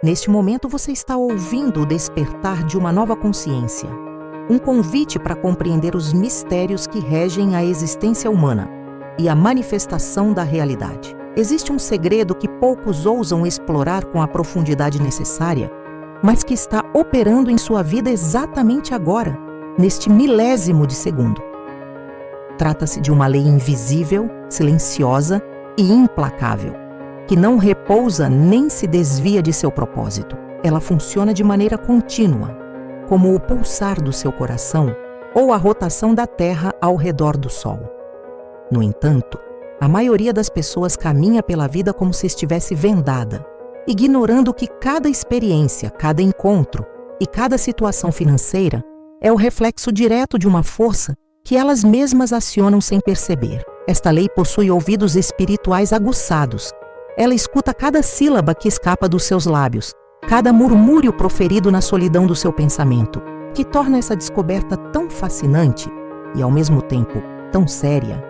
Neste momento você está ouvindo o despertar de uma nova consciência, um convite para compreender os mistérios que regem a existência humana e a manifestação da realidade. Existe um segredo que poucos ousam explorar com a profundidade necessária, mas que está operando em sua vida exatamente agora, neste milésimo de segundo. Trata-se de uma lei invisível, silenciosa e implacável, que não repousa nem se desvia de seu propósito. Ela funciona de maneira contínua, como o pulsar do seu coração ou a rotação da Terra ao redor do Sol. No entanto, a maioria das pessoas caminha pela vida como se estivesse vendada, ignorando que cada experiência, cada encontro e cada situação financeira é o reflexo direto de uma força que elas mesmas acionam sem perceber. Esta lei possui ouvidos espirituais aguçados. Ela escuta cada sílaba que escapa dos seus lábios, cada murmúrio proferido na solidão do seu pensamento. O que torna essa descoberta tão fascinante e, ao mesmo tempo, tão séria,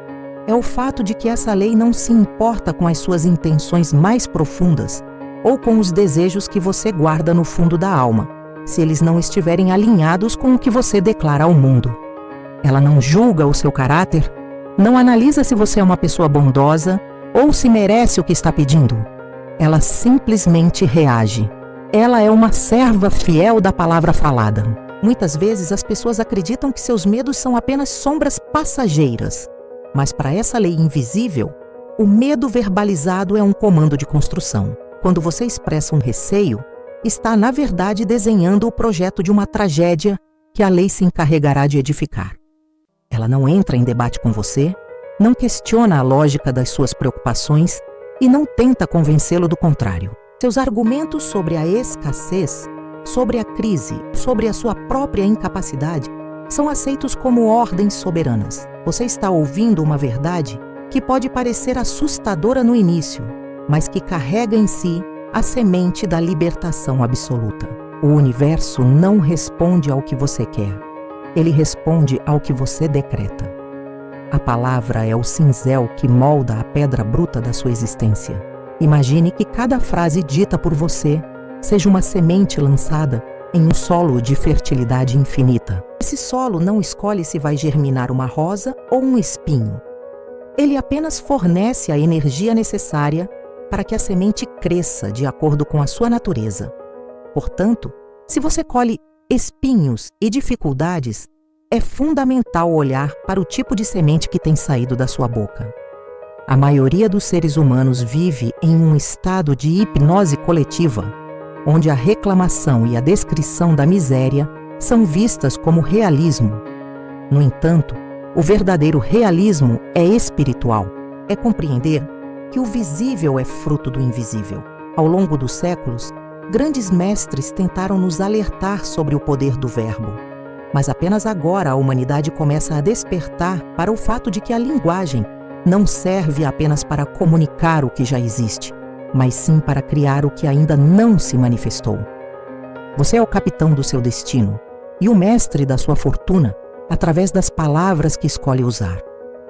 é o fato de que essa lei não se importa com as suas intenções mais profundas ou com os desejos que você guarda no fundo da alma, se eles não estiverem alinhados com o que você declara ao mundo. Ela não julga o seu caráter, não analisa se você é uma pessoa bondosa ou se merece o que está pedindo. Ela simplesmente reage. Ela é uma serva fiel da palavra falada. Muitas vezes as pessoas acreditam que seus medos são apenas sombras passageiras, mas para essa lei invisível, o medo verbalizado é um comando de construção. Quando você expressa um receio, está na verdade desenhando o projeto de uma tragédia que a lei se encarregará de edificar. Ela não entra em debate com você, não questiona a lógica das suas preocupações e não tenta convencê-lo do contrário. Seus argumentos sobre a escassez, sobre a crise, sobre a sua própria incapacidade, são aceitos como ordens soberanas. Você está ouvindo uma verdade que pode parecer assustadora no início, mas que carrega em si a semente da libertação absoluta. O universo não responde ao que você quer. Ele responde ao que você decreta. A palavra é o cinzel que molda a pedra bruta da sua existência. Imagine que cada frase dita por você seja uma semente lançada em um solo de fertilidade infinita. Esse solo não escolhe se vai germinar uma rosa ou um espinho. Ele apenas fornece a energia necessária para que a semente cresça de acordo com a sua natureza. Portanto, se você colhe espinhos e dificuldades, é fundamental olhar para o tipo de semente que tem saído da sua boca. A maioria dos seres humanos vive em um estado de hipnose coletiva, onde a reclamação e a descrição da miséria são vistas como realismo. No entanto, o verdadeiro realismo é espiritual. É compreender que o visível é fruto do invisível. Ao longo dos séculos, grandes mestres tentaram nos alertar sobre o poder do verbo. Mas apenas agora a humanidade começa a despertar para o fato de que a linguagem não serve apenas para comunicar o que já existe, mas sim para criar o que ainda não se manifestou. Você é o capitão do seu destino e o mestre da sua fortuna através das palavras que escolhe usar.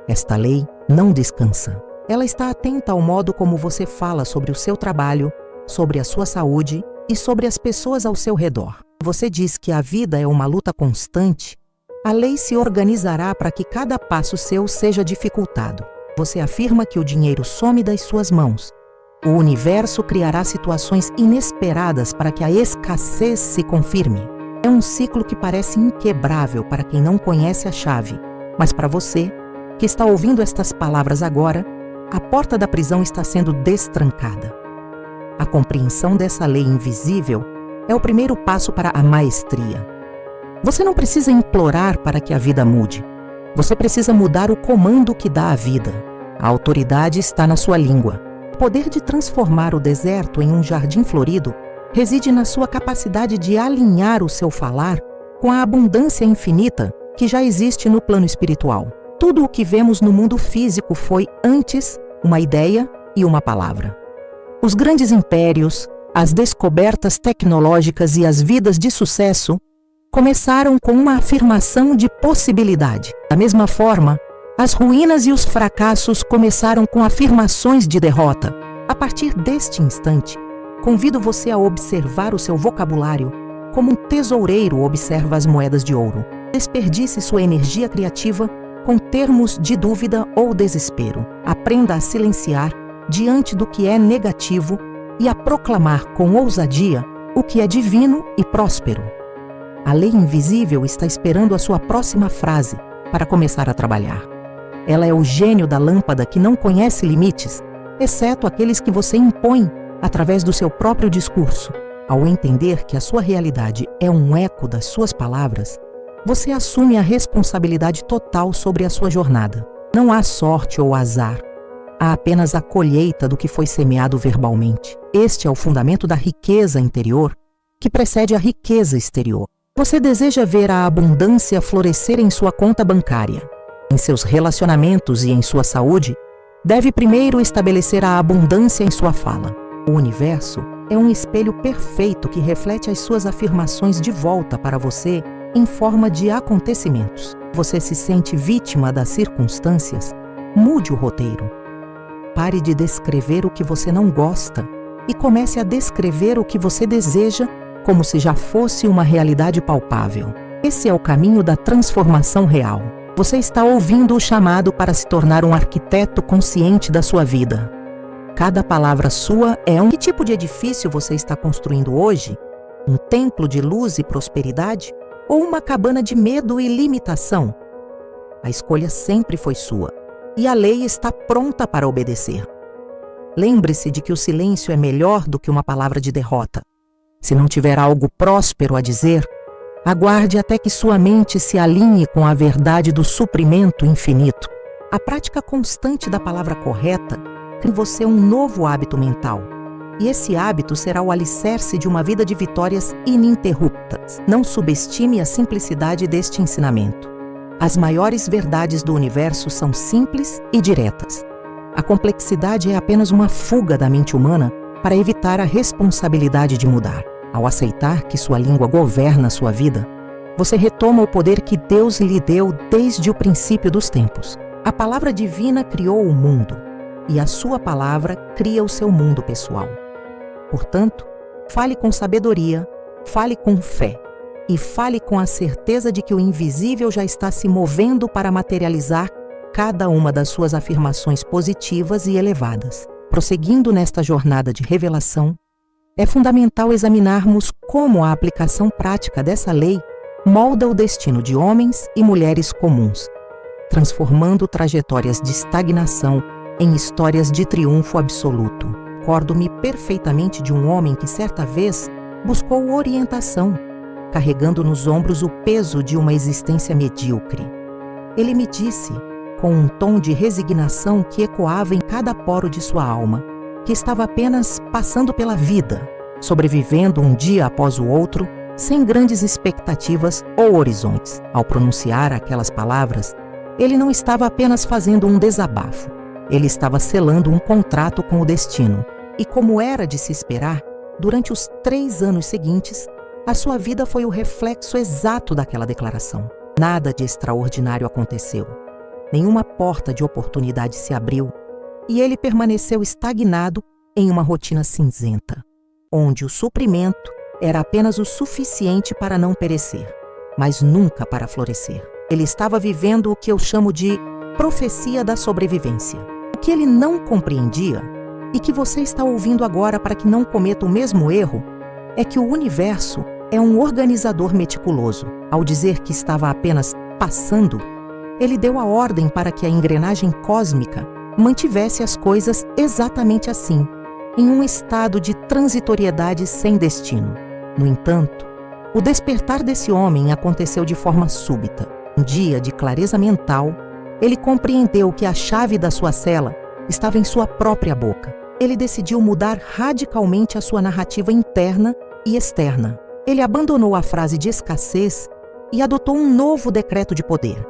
Esta lei não descansa. Ela está atenta ao modo como você fala sobre o seu trabalho, sobre a sua saúde e sobre as pessoas ao seu redor. Você diz que a vida é uma luta constante, a lei se organizará para que cada passo seu seja dificultado. Você afirma que o dinheiro some das suas mãos. O universo criará situações inesperadas para que a escassez se confirme. É um ciclo que parece inquebrável para quem não conhece a chave, mas para você, que está ouvindo estas palavras agora, a porta da prisão está sendo destrancada. A compreensão dessa lei invisível é o primeiro passo para a maestria. Você não precisa implorar para que a vida mude. Você precisa mudar o comando que dá à vida. A autoridade está na sua língua. O poder de transformar o deserto em um jardim florido reside na sua capacidade de alinhar o seu falar com a abundância infinita que já existe no plano espiritual. Tudo o que vemos no mundo físico foi, antes, uma ideia e uma palavra. Os grandes impérios, as descobertas tecnológicas e as vidas de sucesso começaram com uma afirmação de possibilidade. Da mesma forma, as ruínas e os fracassos começaram com afirmações de derrota. A partir deste instante, convido você a observar o seu vocabulário como um tesoureiro observa as moedas de ouro. Desperdice sua energia criativa com termos de dúvida ou desespero. Aprenda a silenciar diante do que é negativo e a proclamar com ousadia o que é divino e próspero. A lei invisível está esperando a sua próxima frase para começar a trabalhar. Ela é o gênio da lâmpada que não conhece limites, exceto aqueles que você impõe através do seu próprio discurso. Ao entender que a sua realidade é um eco das suas palavras, você assume a responsabilidade total sobre a sua jornada. Não há sorte ou azar. Há apenas a colheita do que foi semeado verbalmente. Este é o fundamento da riqueza interior que precede a riqueza exterior. Você deseja ver a abundância florescer em sua conta bancária, em seus relacionamentos e em sua saúde, deve primeiro estabelecer a abundância em sua fala. O universo é um espelho perfeito que reflete as suas afirmações de volta para você em forma de acontecimentos. Você se sente vítima das circunstâncias? Mude o roteiro. Pare de descrever o que você não gosta e comece a descrever o que você deseja como se já fosse uma realidade palpável. Esse é o caminho da transformação real. Você está ouvindo o chamado para se tornar um arquiteto consciente da sua vida. Cada palavra sua é um... Que tipo de edifício você está construindo hoje? Um templo de luz e prosperidade? Ou uma cabana de medo e limitação? A escolha sempre foi sua, e a lei está pronta para obedecer. Lembre-se de que o silêncio é melhor do que uma palavra de derrota. Se não tiver algo próspero a dizer, aguarde até que sua mente se alinhe com a verdade do suprimento infinito. A prática constante da palavra correta cria em você um novo hábito mental. E esse hábito será o alicerce de uma vida de vitórias ininterruptas. Não subestime a simplicidade deste ensinamento. As maiores verdades do universo são simples e diretas. A complexidade é apenas uma fuga da mente humana para evitar a responsabilidade de mudar. Ao aceitar que sua língua governa a sua vida, você retoma o poder que Deus lhe deu desde o princípio dos tempos. A palavra divina criou o mundo, e a sua palavra cria o seu mundo pessoal. Portanto, fale com sabedoria, fale com fé, e fale com a certeza de que o invisível já está se movendo para materializar cada uma das suas afirmações positivas e elevadas. Prosseguindo nesta jornada de revelação, é fundamental examinarmos como a aplicação prática dessa lei molda o destino de homens e mulheres comuns, transformando trajetórias de estagnação em histórias de triunfo absoluto. Recordo-me perfeitamente de um homem que certa vez buscou orientação, carregando nos ombros o peso de uma existência medíocre. Ele me disse, com um tom de resignação que ecoava em cada poro de sua alma, que estava apenas passando pela vida, sobrevivendo um dia após o outro, sem grandes expectativas ou horizontes. Ao pronunciar aquelas palavras, ele não estava apenas fazendo um desabafo, ele estava selando um contrato com o destino. E como era de se esperar, durante os 3 anos seguintes, a sua vida foi o reflexo exato daquela declaração. Nada de extraordinário aconteceu. Nenhuma porta de oportunidade se abriu e ele permaneceu estagnado em uma rotina cinzenta, onde o suprimento era apenas o suficiente para não perecer, mas nunca para florescer. Ele estava vivendo o que eu chamo de profecia da sobrevivência. O que ele não compreendia, e que você está ouvindo agora para que não cometa o mesmo erro, é que o universo é um organizador meticuloso. Ao dizer que estava apenas passando, ele deu a ordem para que a engrenagem cósmica mantivesse as coisas exatamente assim, em um estado de transitoriedade sem destino. No entanto, o despertar desse homem aconteceu de forma súbita. Um dia de clareza mental, ele compreendeu que a chave da sua cela estava em sua própria boca. Ele decidiu mudar radicalmente a sua narrativa interna e externa. Ele abandonou a frase de escassez e adotou um novo decreto de poder.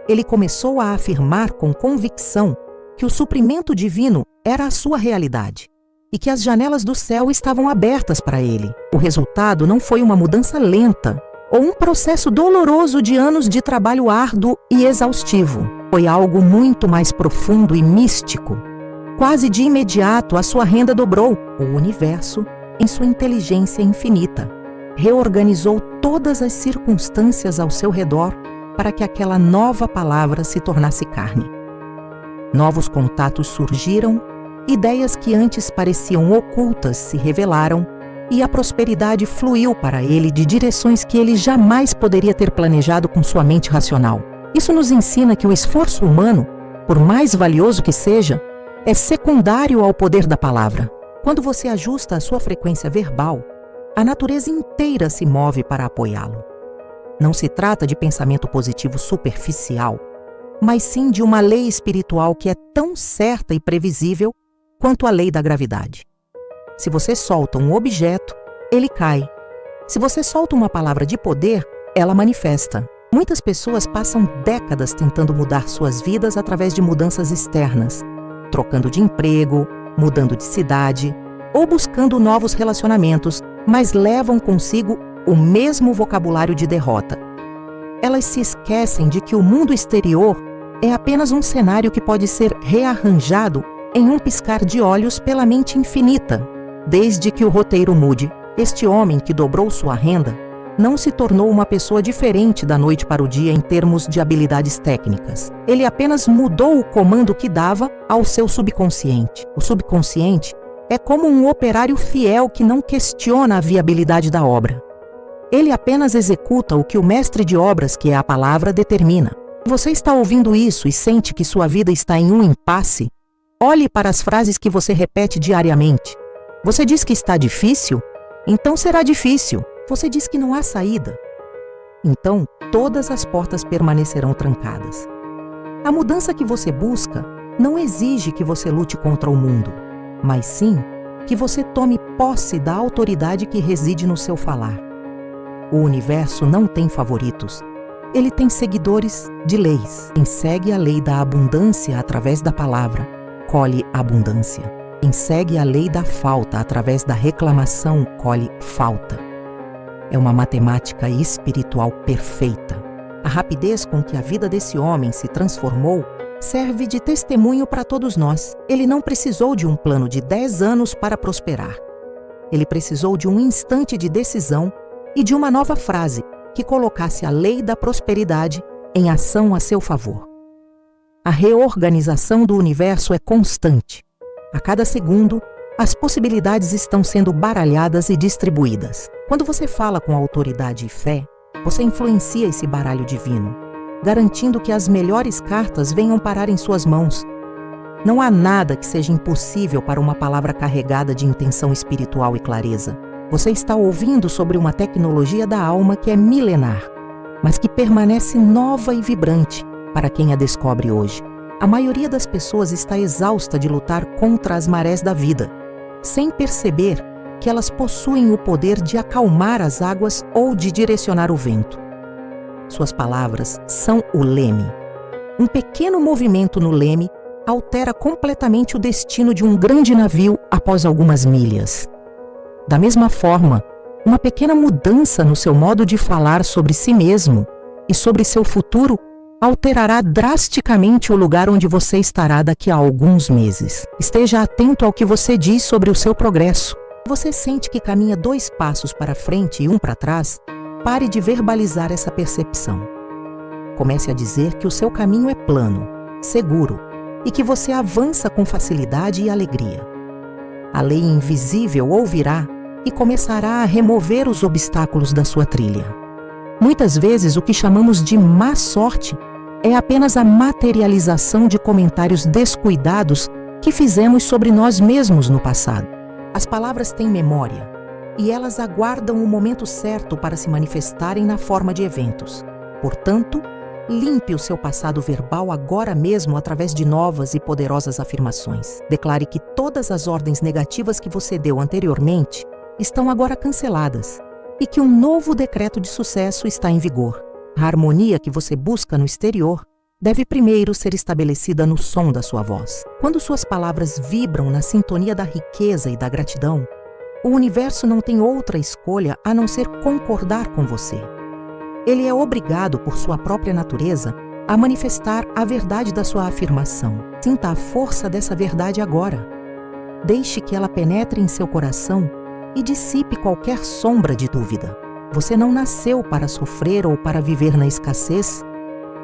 Ele começou a afirmar com convicção que o suprimento divino era a sua realidade e que as janelas do céu estavam abertas para ele. O resultado não foi uma mudança lenta ou um processo doloroso de anos de trabalho árduo e exaustivo. Foi algo muito mais profundo e místico. Quase de imediato, a sua renda dobrou. O universo em sua inteligência infinita, reorganizou todas as circunstâncias ao seu redor para que aquela nova palavra se tornasse carne. Novos contatos surgiram, ideias que antes pareciam ocultas se revelaram e a prosperidade fluiu para ele de direções que ele jamais poderia ter planejado com sua mente racional. Isso nos ensina que o esforço humano, por mais valioso que seja, é secundário ao poder da palavra. Quando você ajusta a sua frequência verbal, a natureza inteira se move para apoiá-lo. Não se trata de pensamento positivo superficial, mas sim de uma lei espiritual que é tão certa e previsível quanto a lei da gravidade. Se você solta um objeto, ele cai. Se você solta uma palavra de poder, ela manifesta. Muitas pessoas passam décadas tentando mudar suas vidas através de mudanças externas, trocando de emprego, mudando de cidade ou buscando novos relacionamentos, mas levam consigo o mesmo vocabulário de derrota. Elas se esquecem de que o mundo exterior é apenas um cenário que pode ser rearranjado em um piscar de olhos pela mente infinita. Desde que o roteiro mude, este homem que dobrou sua renda não se tornou uma pessoa diferente da noite para o dia em termos de habilidades técnicas. Ele apenas mudou o comando que dava ao seu subconsciente. O subconsciente é como um operário fiel que não questiona a viabilidade da obra. Ele apenas executa o que o mestre de obras, que é a palavra, determina. Você está ouvindo isso e sente que sua vida está em um impasse? Olhe para as frases que você repete diariamente. Você diz que está difícil? Então será difícil. Você diz que não há saída? Então todas as portas permanecerão trancadas. A mudança que você busca não exige que você lute contra o mundo, mas sim que você tome posse da autoridade que reside no seu falar. O universo não tem favoritos. Ele tem seguidores de leis. Quem segue a lei da abundância através da palavra, colhe abundância. Quem segue a lei da falta através da reclamação, colhe falta. É uma matemática espiritual perfeita. A rapidez com que a vida desse homem se transformou serve de testemunho para todos nós. Ele não precisou de um plano de 10 anos para prosperar. Ele precisou de um instante de decisão e de uma nova frase que colocasse a lei da prosperidade em ação a seu favor. A reorganização do universo é constante. A cada segundo, as possibilidades estão sendo baralhadas e distribuídas. Quando você fala com autoridade e fé, você influencia esse baralho divino, garantindo que as melhores cartas venham parar em suas mãos. Não há nada que seja impossível para uma palavra carregada de intenção espiritual e clareza. Você está ouvindo sobre uma tecnologia da alma que é milenar, mas que permanece nova e vibrante para quem a descobre hoje. A maioria das pessoas está exausta de lutar contra as marés da vida, sem perceber que elas possuem o poder de acalmar as águas ou de direcionar o vento. Suas palavras são o leme. Um pequeno movimento no leme altera completamente o destino de um grande navio após algumas milhas. Da mesma forma, uma pequena mudança no seu modo de falar sobre si mesmo e sobre seu futuro alterará drasticamente o lugar onde você estará daqui a alguns meses. Esteja atento ao que você diz sobre o seu progresso. Se você sente que caminha 2 passos para frente e 1 para trás, pare de verbalizar essa percepção. Comece a dizer que o seu caminho é plano, seguro e que você avança com facilidade e alegria. A lei invisível ouvirá e começará a remover os obstáculos da sua trilha. Muitas vezes o que chamamos de má sorte é apenas a materialização de comentários descuidados que fizemos sobre nós mesmos no passado. As palavras têm memória e elas aguardam o momento certo para se manifestarem na forma de eventos. Portanto, limpe o seu passado verbal agora mesmo através de novas e poderosas afirmações. Declare que todas as ordens negativas que você deu anteriormente estão agora canceladas e que um novo decreto de sucesso está em vigor. A harmonia que você busca no exterior deve primeiro ser estabelecida no som da sua voz. Quando suas palavras vibram na sintonia da riqueza e da gratidão, o universo não tem outra escolha a não ser concordar com você. Ele é obrigado, por sua própria natureza, a manifestar a verdade da sua afirmação. Sinta a força dessa verdade agora. Deixe que ela penetre em seu coração e dissipe qualquer sombra de dúvida. Você não nasceu para sofrer ou para viver na escassez.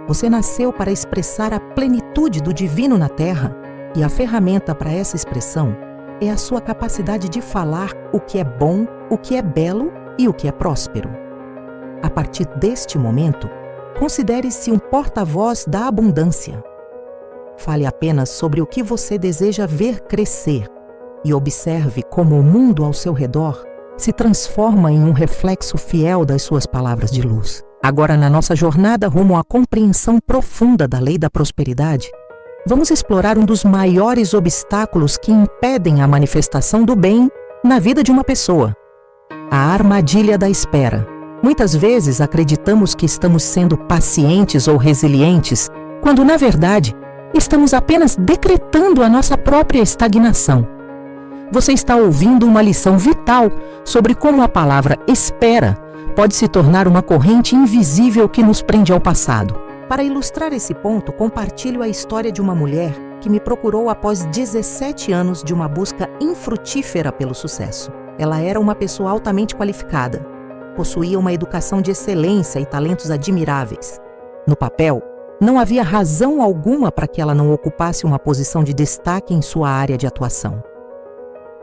Você nasceu para expressar a plenitude do divino na Terra, e a ferramenta para essa expressão é a sua capacidade de falar o que é bom, o que é belo e o que é próspero. A partir deste momento, considere-se um porta-voz da abundância. Fale apenas sobre o que você deseja ver crescer e observe como o mundo ao seu redor se transforma em um reflexo fiel das suas palavras de luz. Agora, na nossa jornada rumo à compreensão profunda da lei da prosperidade, vamos explorar um dos maiores obstáculos que impedem a manifestação do bem na vida de uma pessoa: a armadilha da espera. Muitas vezes acreditamos que estamos sendo pacientes ou resilientes, quando, na verdade, estamos apenas decretando a nossa própria estagnação. Você está ouvindo uma lição vital sobre como a palavra espera pode se tornar uma corrente invisível que nos prende ao passado. Para ilustrar esse ponto, compartilho a história de uma mulher que me procurou após 17 anos de uma busca infrutífera pelo sucesso. Ela era uma pessoa altamente qualificada, possuía uma educação de excelência e talentos admiráveis. No papel, não havia razão alguma para que ela não ocupasse uma posição de destaque em sua área de atuação.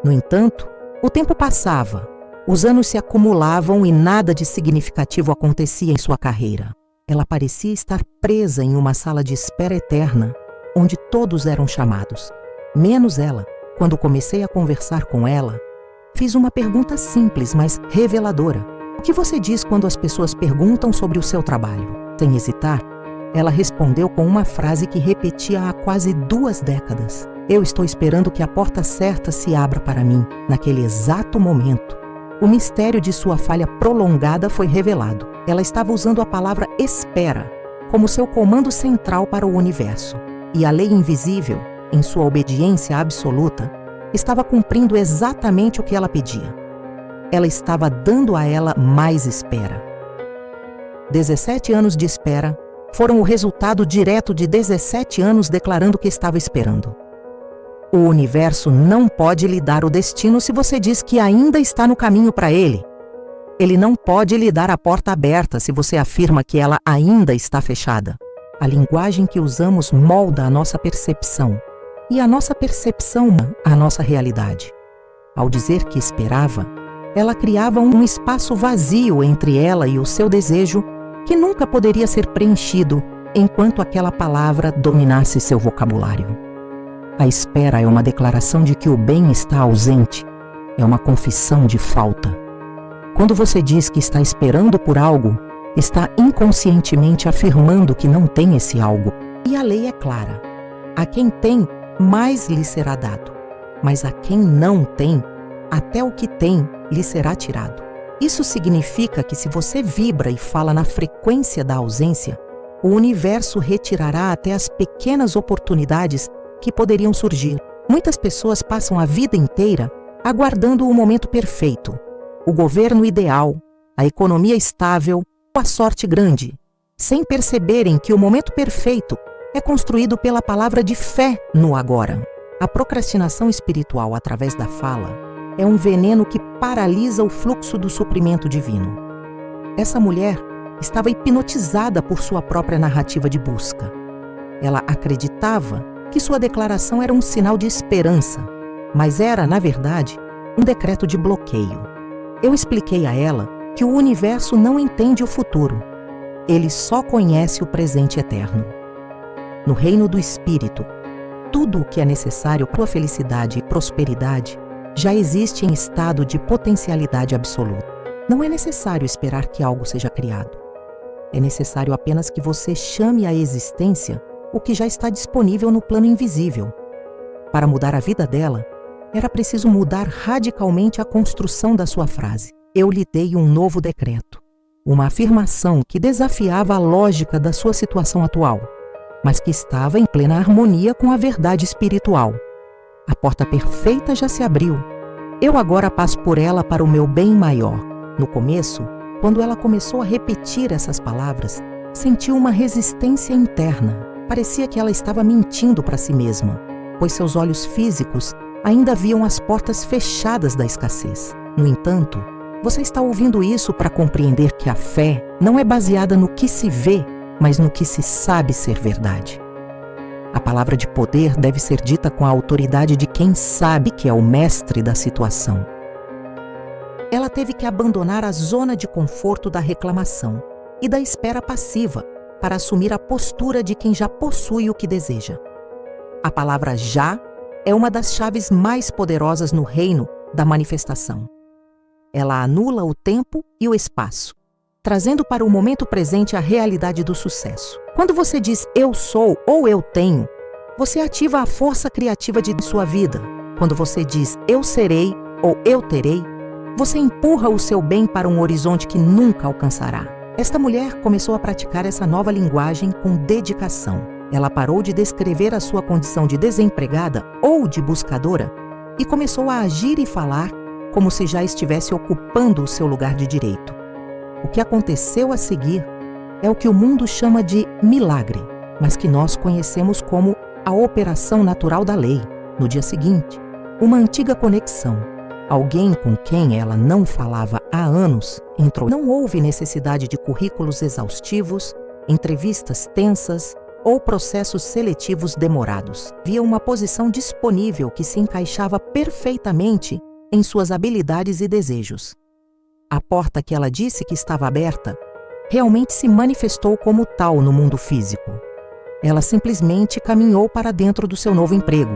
No entanto, o tempo passava, os anos se acumulavam e nada de significativo acontecia em sua carreira. Ela parecia estar presa em uma sala de espera eterna, onde todos eram chamados, menos ela. Quando comecei a conversar com ela, fiz uma pergunta simples, mas reveladora. O que você diz quando as pessoas perguntam sobre o seu trabalho? Sem hesitar, ela respondeu com uma frase que repetia há quase 2 décadas. Eu estou esperando que a porta certa se abra para mim, naquele exato momento. O mistério de sua falha prolongada foi revelado. Ela estava usando a palavra espera como seu comando central para o universo. E a lei invisível, em sua obediência absoluta, estava cumprindo exatamente o que ela pedia. Ela estava dando a ela mais espera. 17 anos de espera foram o resultado direto de 17 anos declarando que estava esperando. O universo não pode lhe dar o destino se você diz que ainda está no caminho para ele. Ele não pode lhe dar a porta aberta se você afirma que ela ainda está fechada. A linguagem que usamos molda a nossa percepção, e a nossa percepção a nossa realidade. Ao dizer que esperava, ela criava um espaço vazio entre ela e o seu desejo que nunca poderia ser preenchido enquanto aquela palavra dominasse seu vocabulário. A espera é uma declaração de que o bem está ausente, é uma confissão de falta. Quando você diz que está esperando por algo, está inconscientemente afirmando que não tem esse algo. E a lei é clara: a quem tem, mais lhe será dado, mas a quem não tem, até o que tem lhe será tirado. Isso significa que se você vibra e fala na frequência da ausência, o universo retirará até as pequenas oportunidades que poderiam surgir. Muitas pessoas passam a vida inteira aguardando o momento perfeito, o governo ideal, a economia estável ou a sorte grande, sem perceberem que o momento perfeito é construído pela palavra de fé no agora. A procrastinação espiritual através da fala é um veneno que paralisa o fluxo do suprimento divino. Essa mulher estava hipnotizada por sua própria narrativa de busca. Ela acreditava que sua declaração era um sinal de esperança, mas era, na verdade, um decreto de bloqueio. Eu expliquei a ela que o universo não entende o futuro. Ele só conhece o presente eterno. No reino do Espírito, tudo o que é necessário para a felicidade e prosperidade já existe em estado de potencialidade absoluta. Não é necessário esperar que algo seja criado. É necessário apenas que você chame à existência o que já está disponível no plano invisível. Para mudar a vida dela, era preciso mudar radicalmente a construção da sua frase. Eu lhe dei um novo decreto, uma afirmação que desafiava a lógica da sua situação atual, mas que estava em plena harmonia com a verdade espiritual. A porta perfeita já se abriu. Eu agora passo por ela para o meu bem maior. No começo, quando ela começou a repetir essas palavras, sentiu uma resistência interna. Parecia que ela estava mentindo para si mesma, pois seus olhos físicos ainda viam as portas fechadas da escassez. No entanto, você está ouvindo isso para compreender que a fé não é baseada no que se vê, mas no que se sabe ser verdade. A palavra de poder deve ser dita com a autoridade de quem sabe que é o mestre da situação. Ela teve que abandonar a zona de conforto da reclamação e da espera passiva para assumir a postura de quem já possui o que deseja. A palavra já é uma das chaves mais poderosas no reino da manifestação. Ela anula o tempo e o espaço, trazendo para o momento presente a realidade do sucesso. Quando você diz eu sou ou eu tenho, você ativa a força criativa de sua vida. Quando você diz eu serei ou eu terei, você empurra o seu bem para um horizonte que nunca alcançará. Esta mulher começou a praticar essa nova linguagem com dedicação. Ela parou de descrever a sua condição de desempregada ou de buscadora e começou a agir e falar como se já estivesse ocupando o seu lugar de direito. O que aconteceu a seguir é o que o mundo chama de milagre, mas que nós conhecemos como a operação natural da lei. No dia seguinte, uma antiga conexão, alguém com quem ela não falava há anos, entrou. Não houve necessidade de currículos exaustivos, entrevistas tensas ou processos seletivos demorados. Havia uma posição disponível que se encaixava perfeitamente em suas habilidades e desejos. A porta que ela disse que estava aberta realmente se manifestou como tal no mundo físico. Ela simplesmente caminhou para dentro do seu novo emprego.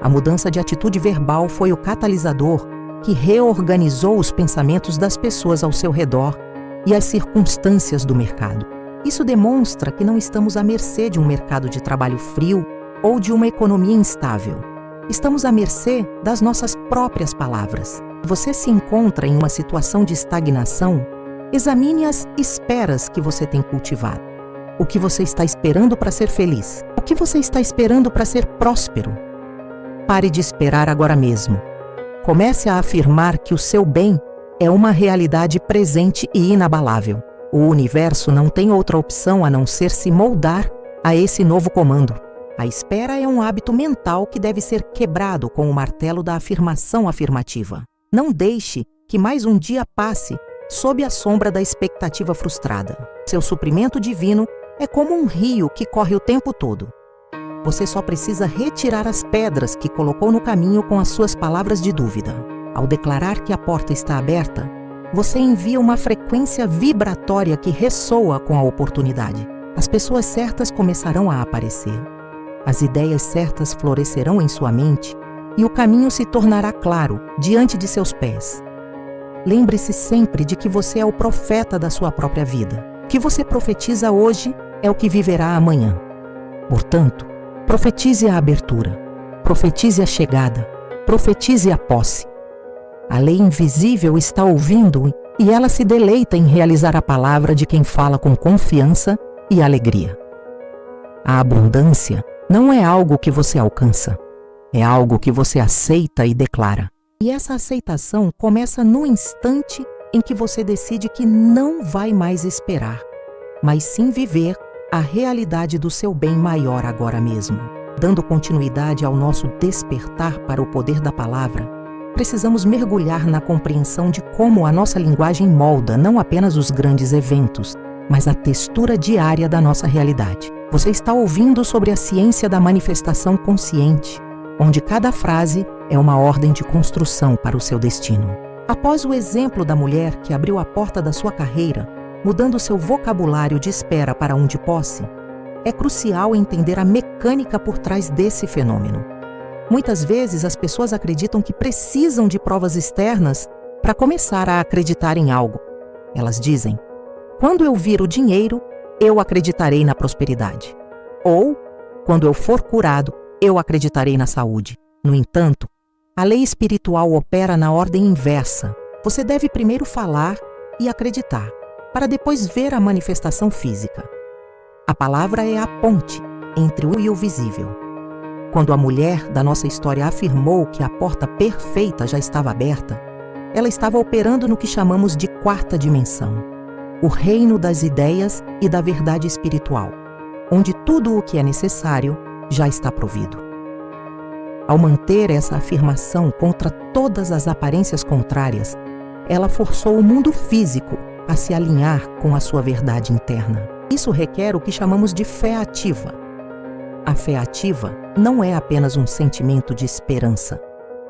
A mudança de atitude verbal foi o catalisador que reorganizou os pensamentos das pessoas ao seu redor e as circunstâncias do mercado. Isso demonstra que não estamos à mercê de um mercado de trabalho frio ou de uma economia instável. Estamos à mercê das nossas próprias palavras. Se você se encontra em uma situação de estagnação, examine as esperas que você tem cultivado. O que você está esperando para ser feliz? O que você está esperando para ser próspero? Pare de esperar agora mesmo. Comece a afirmar que o seu bem é uma realidade presente e inabalável. O universo não tem outra opção a não ser se moldar a esse novo comando. A espera é um hábito mental que deve ser quebrado com o martelo da afirmação afirmativa. Não deixe que mais um dia passe sob a sombra da expectativa frustrada. Seu suprimento divino é como um rio que corre o tempo todo. Você só precisa retirar as pedras que colocou no caminho com as suas palavras de dúvida. Ao declarar que a porta está aberta, você envia uma frequência vibratória que ressoa com a oportunidade. As pessoas certas começarão a aparecer. As ideias certas florescerão em sua mente e o caminho se tornará claro diante de seus pés. Lembre-se sempre de que você é o profeta da sua própria vida. O que você profetiza hoje é o que viverá amanhã. Portanto, profetize a abertura, profetize a chegada, profetize a posse. A lei invisível está ouvindo e ela se deleita em realizar a palavra de quem fala com confiança e alegria. A abundância não é algo que você alcança, é algo que você aceita e declara. E essa aceitação começa no instante em que você decide que não vai mais esperar, mas sim viver a realidade do seu bem maior agora mesmo. Dando continuidade ao nosso despertar para o poder da palavra, precisamos mergulhar na compreensão de como a nossa linguagem molda não apenas os grandes eventos, mas a textura diária da nossa realidade. Você está ouvindo sobre a ciência da manifestação consciente, onde cada frase é uma ordem de construção para o seu destino. Após o exemplo da mulher que abriu a porta da sua carreira, mudando seu vocabulário de espera para um de posse, é crucial entender a mecânica por trás desse fenômeno. Muitas vezes as pessoas acreditam que precisam de provas externas para começar a acreditar em algo. Elas dizem: quando eu vir o dinheiro, eu acreditarei na prosperidade. Ou, quando eu for curado, eu acreditarei na saúde. No entanto, a lei espiritual opera na ordem inversa. Você deve primeiro falar e acreditar, para depois ver a manifestação física. A palavra é a ponte entre o e o visível. Quando a mulher da nossa história afirmou que a porta perfeita já estava aberta, ela estava operando no que chamamos de quarta dimensão, o reino das ideias e da verdade espiritual, onde tudo o que é necessário já está provido. Ao manter essa afirmação contra todas as aparências contrárias, ela forçou o mundo físico a se alinhar com a sua verdade interna. Isso requer o que chamamos de fé ativa. A fé ativa não é apenas um sentimento de esperança.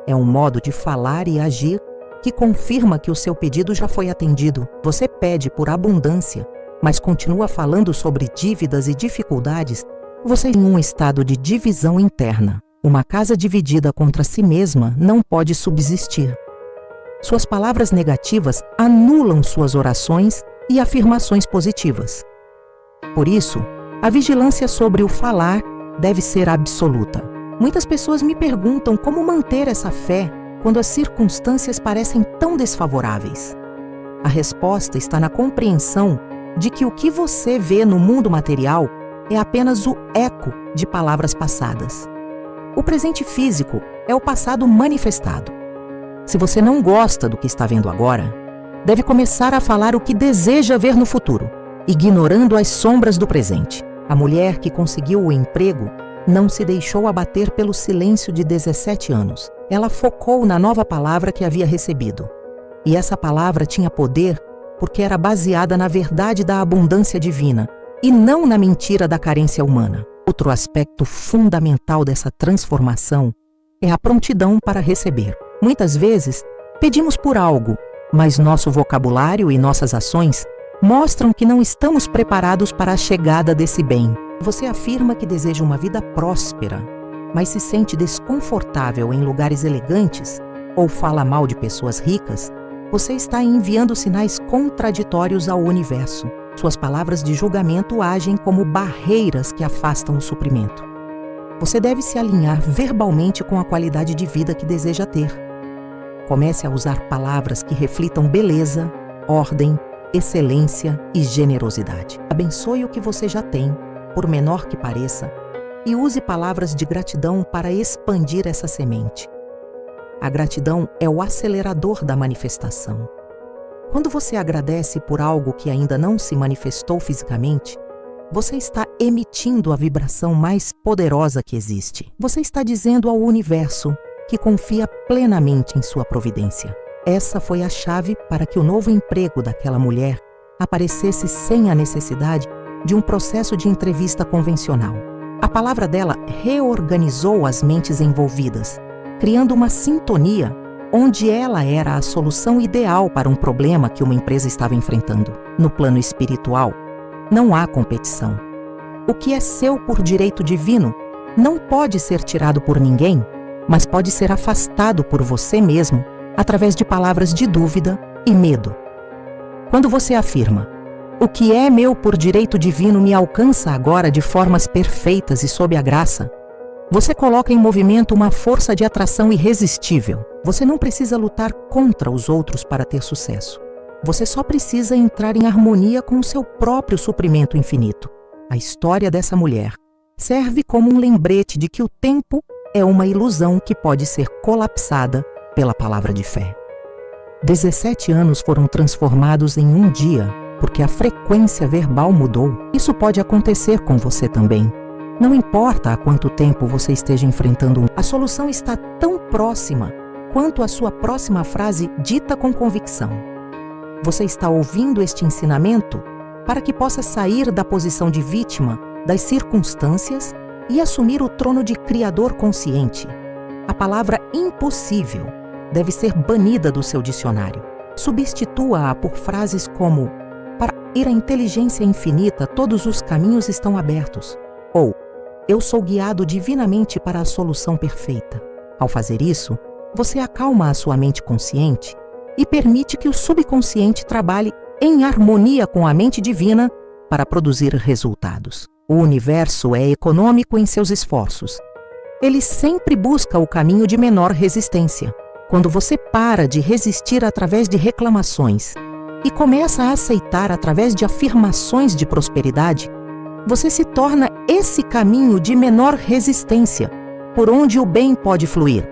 É um modo de falar e agir que confirma que o seu pedido já foi atendido. Você pede por abundância, mas continua falando sobre dívidas e dificuldades. Você está em um estado de divisão interna. Uma casa dividida contra si mesma não pode subsistir. Suas palavras negativas anulam suas orações e afirmações positivas. Por isso, a vigilância sobre o falar deve ser absoluta. Muitas pessoas me perguntam como manter essa fé quando as circunstâncias parecem tão desfavoráveis. A resposta está na compreensão de que o que você vê no mundo material é apenas o eco de palavras passadas. O presente físico é o passado manifestado. Se você não gosta do que está vendo agora, deve começar a falar o que deseja ver no futuro, ignorando as sombras do presente. A mulher que conseguiu o emprego não se deixou abater pelo silêncio de 17 anos. Ela focou na nova palavra que havia recebido. E essa palavra tinha poder porque era baseada na verdade da abundância divina e não na mentira da carência humana. Outro aspecto fundamental dessa transformação é a prontidão para receber. Muitas vezes, pedimos por algo, mas nosso vocabulário e nossas ações mostram que não estamos preparados para a chegada desse bem. Você afirma que deseja uma vida próspera, mas se sente desconfortável em lugares elegantes ou fala mal de pessoas ricas, você está enviando sinais contraditórios ao universo. Suas palavras de julgamento agem como barreiras que afastam o suprimento. Você deve se alinhar verbalmente com a qualidade de vida que deseja ter. Comece a usar palavras que reflitam beleza, ordem, excelência e generosidade. Abençoe o que você já tem, por menor que pareça, e use palavras de gratidão para expandir essa semente. A gratidão é o acelerador da manifestação. Quando você agradece por algo que ainda não se manifestou fisicamente, você está emitindo a vibração mais poderosa que existe. Você está dizendo ao universo que confia plenamente em sua providência. Essa foi a chave para que o novo emprego daquela mulher aparecesse sem a necessidade de um processo de entrevista convencional. A palavra dela reorganizou as mentes envolvidas, criando uma sintonia onde ela era a solução ideal para um problema que uma empresa estava enfrentando. No plano espiritual, não há competição. O que é seu por direito divino não pode ser tirado por ninguém, mas pode ser afastado por você mesmo através de palavras de dúvida e medo. Quando você afirma, o que é meu por direito divino me alcança agora de formas perfeitas e sob a graça, você coloca em movimento uma força de atração irresistível. Você não precisa lutar contra os outros para ter sucesso. Você só precisa entrar em harmonia com o seu próprio suprimento infinito. A história dessa mulher serve como um lembrete de que o tempo é uma ilusão que pode ser colapsada pela palavra de fé. 17 anos foram transformados em um dia, porque a frequência verbal mudou. Isso pode acontecer com você também. Não importa há quanto tempo você esteja enfrentando a solução está tão próxima quanto a sua próxima frase dita com convicção. Você está ouvindo este ensinamento para que possa sair da posição de vítima das circunstâncias e assumir o trono de Criador consciente. A palavra impossível deve ser banida do seu dicionário. Substitua-a por frases como: para ir à inteligência infinita, todos os caminhos estão abertos. Ou, eu sou guiado divinamente para a solução perfeita. Ao fazer isso, você acalma a sua mente consciente e permite que o subconsciente trabalhe em harmonia com a mente divina para produzir resultados. O universo é econômico em seus esforços. Ele sempre busca o caminho de menor resistência. Quando você para de resistir através de reclamações e começa a aceitar através de afirmações de prosperidade, você se torna esse caminho de menor resistência, por onde o bem pode fluir.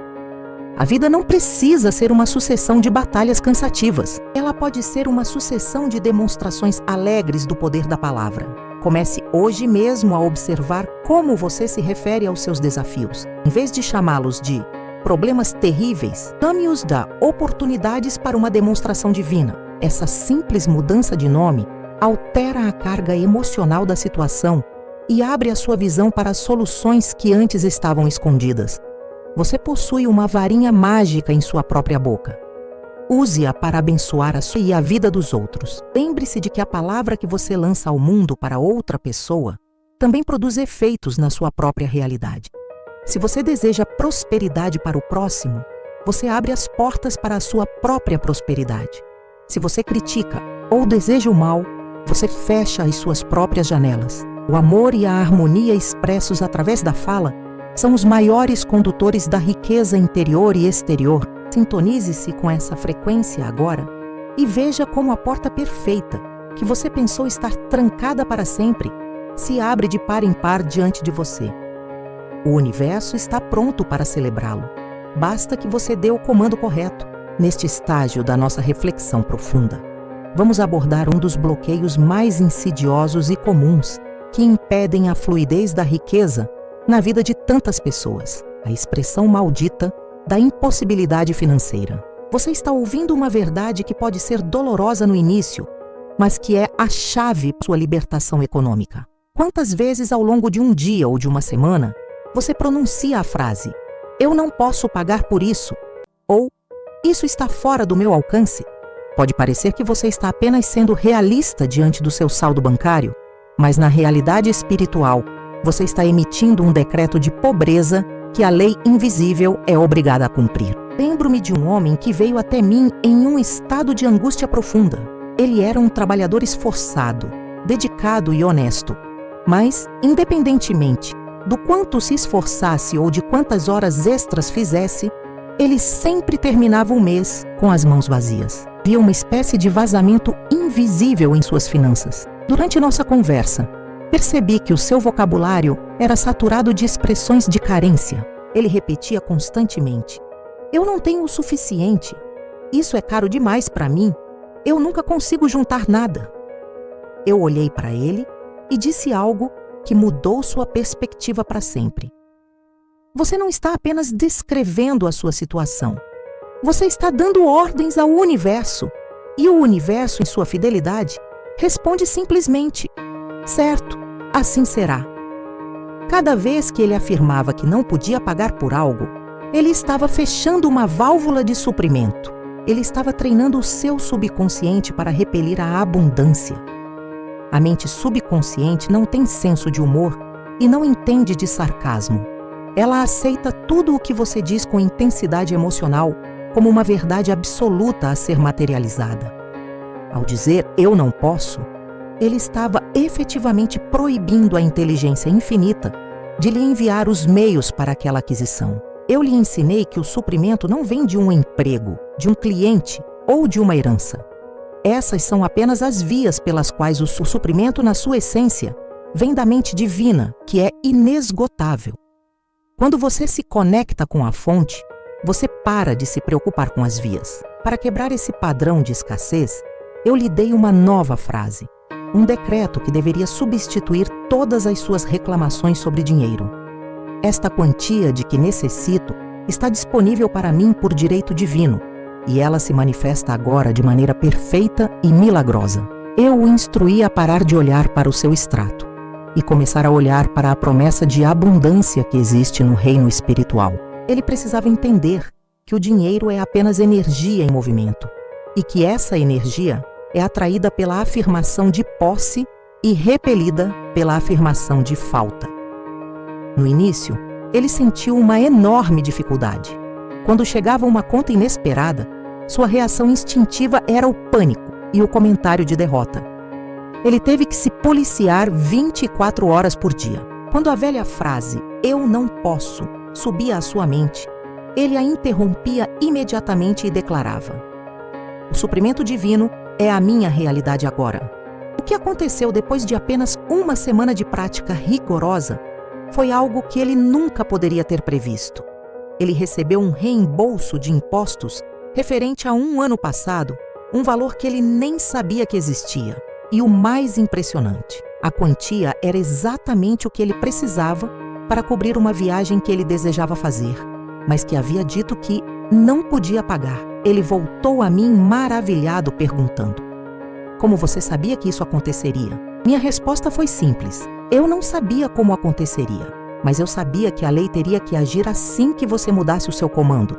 A vida não precisa ser uma sucessão de batalhas cansativas. Ela pode ser uma sucessão de demonstrações alegres do poder da palavra. Comece hoje mesmo a observar como você se refere aos seus desafios. Em vez de chamá-los de problemas terríveis, chame-os de oportunidades para uma demonstração divina. Essa simples mudança de nome altera a carga emocional da situação e abre a sua visão para as soluções que antes estavam escondidas. Você possui uma varinha mágica em sua própria boca. Use-a para abençoar a sua e a vida dos outros. Lembre-se de que a palavra que você lança ao mundo para outra pessoa também produz efeitos na sua própria realidade. Se você deseja prosperidade para o próximo, você abre as portas para a sua própria prosperidade. Se você critica ou deseja o mal, você fecha as suas próprias janelas. O amor e a harmonia expressos através da fala são os maiores condutores da riqueza interior e exterior. Sintonize-se com essa frequência agora e veja como a porta perfeita, que você pensou estar trancada para sempre, se abre de par em par diante de você. O universo está pronto para celebrá-lo. Basta que você dê o comando correto. Neste estágio da nossa reflexão profunda, vamos abordar um dos bloqueios mais insidiosos e comuns que impedem a fluidez da riqueza na vida de tantas pessoas: a expressão maldita da impossibilidade financeira. Você está ouvindo uma verdade que pode ser dolorosa no início, mas que é a chave para sua libertação econômica. Quantas vezes ao longo de um dia ou de uma semana você pronuncia a frase "eu não posso pagar por isso" ou "isso está fora do meu alcance"? Pode parecer que você está apenas sendo realista diante do seu saldo bancário, mas na realidade espiritual, você está emitindo um decreto de pobreza que a lei invisível é obrigada a cumprir. Lembro-me de um homem que veio até mim em um estado de angústia profunda. Ele era um trabalhador esforçado, dedicado e honesto. Mas, independentemente do quanto se esforçasse ou de quantas horas extras fizesse, ele sempre terminava o mês com as mãos vazias. Havia uma espécie de vazamento invisível em suas finanças. Durante nossa conversa, percebi que o seu vocabulário era saturado de expressões de carência. Ele repetia constantemente: "Eu não tenho o suficiente. Isso é caro demais para mim. Eu nunca consigo juntar nada." Eu olhei para ele e disse algo que mudou sua perspectiva para sempre. Você não está apenas descrevendo a sua situação. Você está dando ordens ao universo. E o universo, em sua fidelidade, responde simplesmente: "Certo, assim será." Cada vez que ele afirmava que não podia pagar por algo, ele estava fechando uma válvula de suprimento. Ele estava treinando o seu subconsciente para repelir a abundância. A mente subconsciente não tem senso de humor e não entende de sarcasmo. Ela aceita tudo o que você diz com intensidade emocional como uma verdade absoluta a ser materializada. Ao dizer "eu não posso", ele estava efetivamente proibindo a inteligência infinita de lhe enviar os meios para aquela aquisição. Eu lhe ensinei que o suprimento não vem de um emprego, de um cliente ou de uma herança. Essas são apenas as vias pelas quais o suprimento, na sua essência, vem da mente divina, que é inesgotável. Quando você se conecta com a fonte, você para de se preocupar com as vias. Para quebrar esse padrão de escassez, eu lhe dei uma nova frase, um decreto que deveria substituir todas as suas reclamações sobre dinheiro. Esta quantia de que necessito está disponível para mim por direito divino, e ela se manifesta agora de maneira perfeita e milagrosa. Eu o instruí a parar de olhar para o seu extrato e começar a olhar para a promessa de abundância que existe no reino espiritual. Ele precisava entender que o dinheiro é apenas energia em movimento e que essa energia é atraída pela afirmação de posse e repelida pela afirmação de falta. No início, ele sentiu uma enorme dificuldade. Quando chegava uma conta inesperada, sua reação instintiva era o pânico e o comentário de derrota. Ele teve que se policiar 24 horas por dia. Quando a velha frase "eu não posso" subia à sua mente, ele a interrompia imediatamente e declarava: "O suprimento divino é a minha realidade agora." O que aconteceu depois de apenas uma semana de prática rigorosa foi algo que ele nunca poderia ter previsto. Ele recebeu um reembolso de impostos referente a um ano passado, um valor que ele nem sabia que existia. E o mais impressionante, A quantia era exatamente o que ele precisava para cobrir uma viagem que ele desejava fazer, mas que havia dito que não podia pagar. Ele voltou a mim maravilhado, perguntando: "Como você sabia que isso aconteceria?" Minha resposta foi simples. Eu não sabia como aconteceria, mas eu sabia que a lei teria que agir assim que você mudasse o seu comando.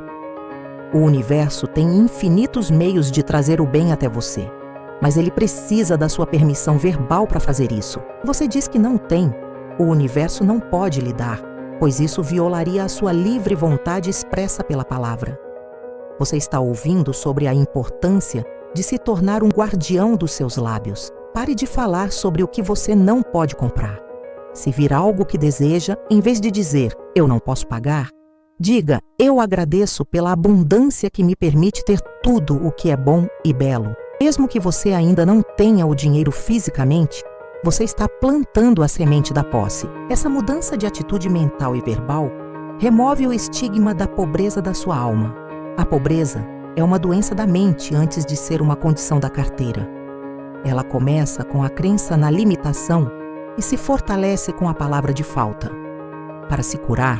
O universo tem infinitos meios de trazer o bem até você, mas ele precisa da sua permissão verbal para fazer isso. Você diz que não tem. O universo não pode lhe dar, pois isso violaria a sua livre vontade expressa pela palavra. Você está ouvindo sobre a importância de se tornar um guardião dos seus lábios. Pare de falar sobre o que você não pode comprar. Se vir algo que deseja, em vez de dizer, "eu não posso pagar", diga, "eu agradeço pela abundância que me permite ter tudo o que é bom e belo." Mesmo que você ainda não tenha o dinheiro fisicamente, você está plantando a semente da posse. Essa mudança de atitude mental e verbal remove o estigma da pobreza da sua alma. A pobreza é uma doença da mente antes de ser uma condição da carteira. Ela começa com a crença na limitação e se fortalece com a palavra de falta. Para se curar,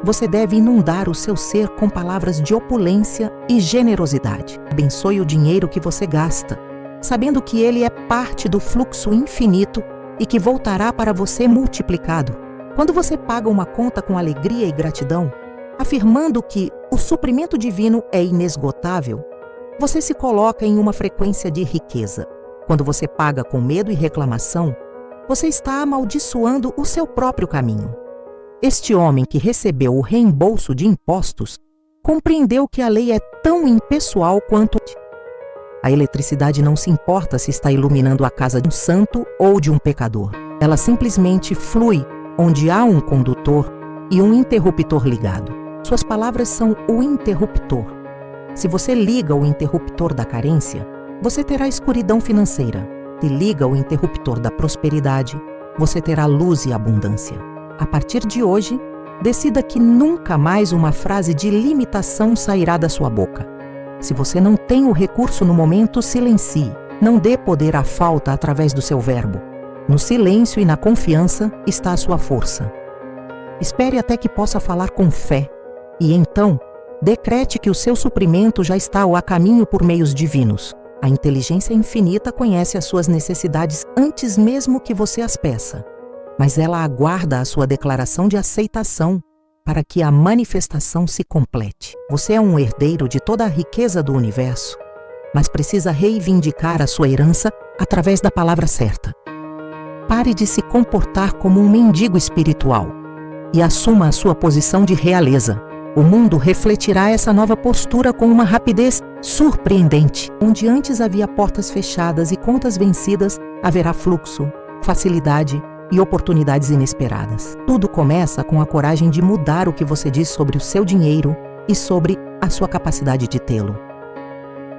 você deve inundar o seu ser com palavras de opulência e generosidade. Abençoe o dinheiro que você gasta, sabendo que ele é parte do fluxo infinito e que voltará para você multiplicado. Quando você paga uma conta com alegria e gratidão, afirmando que o suprimento divino é inesgotável, você se coloca em uma frequência de riqueza. Quando você paga com medo e reclamação, você está amaldiçoando o seu próprio caminho. Este homem que recebeu o reembolso de impostos compreendeu que a lei é tão impessoal quanto a eletricidade não se importa se está iluminando a casa de um santo ou de um pecador. Ela simplesmente flui onde há um condutor e um interruptor ligado. Suas palavras são o interruptor. Se você liga o interruptor da carência, você terá escuridão financeira. Se liga o interruptor da prosperidade, você terá luz e abundância. A partir de hoje, decida que nunca mais uma frase de limitação sairá da sua boca. Se você não tem o recurso no momento, silencie. Não dê poder à falta através do seu verbo. No silêncio e na confiança está a sua força. Espere até que possa falar com fé e então decrete que o seu suprimento já está a caminho por meios divinos. A inteligência infinita conhece as suas necessidades antes mesmo que você as peça, mas ela aguarda a sua declaração de aceitação para que a manifestação se complete. Você é um herdeiro de toda a riqueza do universo, mas precisa reivindicar a sua herança através da palavra certa. Pare de se comportar como um mendigo espiritual e assuma a sua posição de realeza. O mundo refletirá essa nova postura com uma rapidez surpreendente. Onde antes havia portas fechadas e contas vencidas, haverá fluxo, facilidade e oportunidades inesperadas. Tudo começa com a coragem de mudar o que você diz sobre o seu dinheiro e sobre a sua capacidade de tê-lo.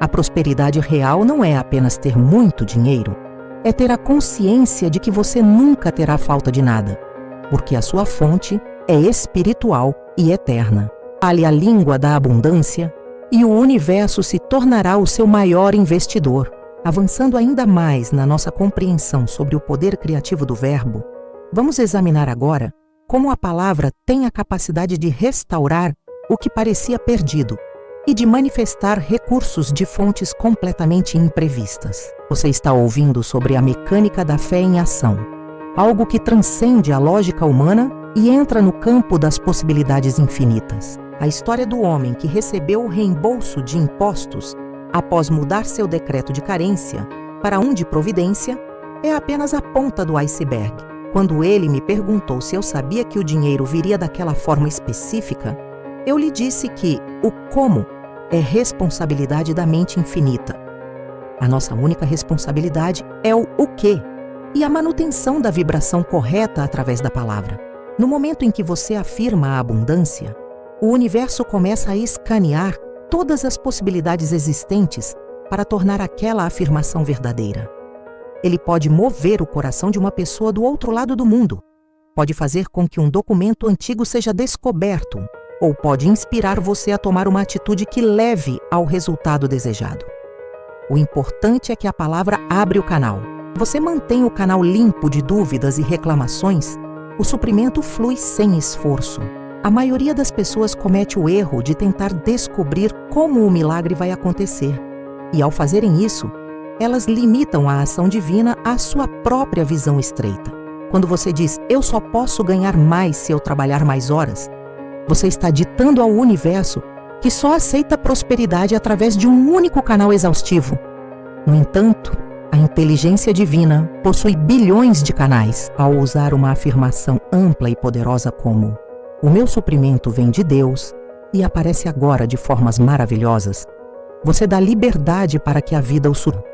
A prosperidade real não é apenas ter muito dinheiro, é ter a consciência de que você nunca terá falta de nada, porque a sua fonte é espiritual e eterna. Fale a língua da abundância e o universo se tornará o seu maior investidor. Avançando ainda mais na nossa compreensão sobre o poder criativo do verbo, vamos examinar agora como a palavra tem a capacidade de restaurar o que parecia perdido e de manifestar recursos de fontes completamente imprevistas. Você está ouvindo sobre a mecânica da fé em ação, algo que transcende a lógica humana e entra no campo das possibilidades infinitas. A história do homem que recebeu o reembolso de impostos após mudar seu decreto de carência para um de providência é apenas a ponta do iceberg. Quando ele me perguntou se eu sabia que o dinheiro viria daquela forma específica, eu lhe disse que o como é responsabilidade da mente infinita. A nossa única responsabilidade é o quê e a manutenção da vibração correta através da palavra. No momento em que você afirma a abundância, o universo começa a escanear todas as possibilidades existentes para tornar aquela afirmação verdadeira. Ele pode mover o coração de uma pessoa do outro lado do mundo, pode fazer com que um documento antigo seja descoberto, ou pode inspirar você a tomar uma atitude que leve ao resultado desejado. O importante é que a palavra abre o canal. Você mantém o canal limpo de dúvidas e reclamações, o suprimento flui sem esforço. A maioria das pessoas comete o erro de tentar descobrir como o milagre vai acontecer. E ao fazerem isso, elas limitam a ação divina à sua própria visão estreita. Quando você diz, eu só posso ganhar mais se eu trabalhar mais horas, você está ditando ao universo que só aceita prosperidade através de um único canal exaustivo. No entanto, a inteligência divina possui bilhões de canais. Ao usar uma afirmação ampla e poderosa como o meu suprimento vem de Deus e aparece agora de formas maravilhosas, você dá liberdade para que a vida o surpreenda.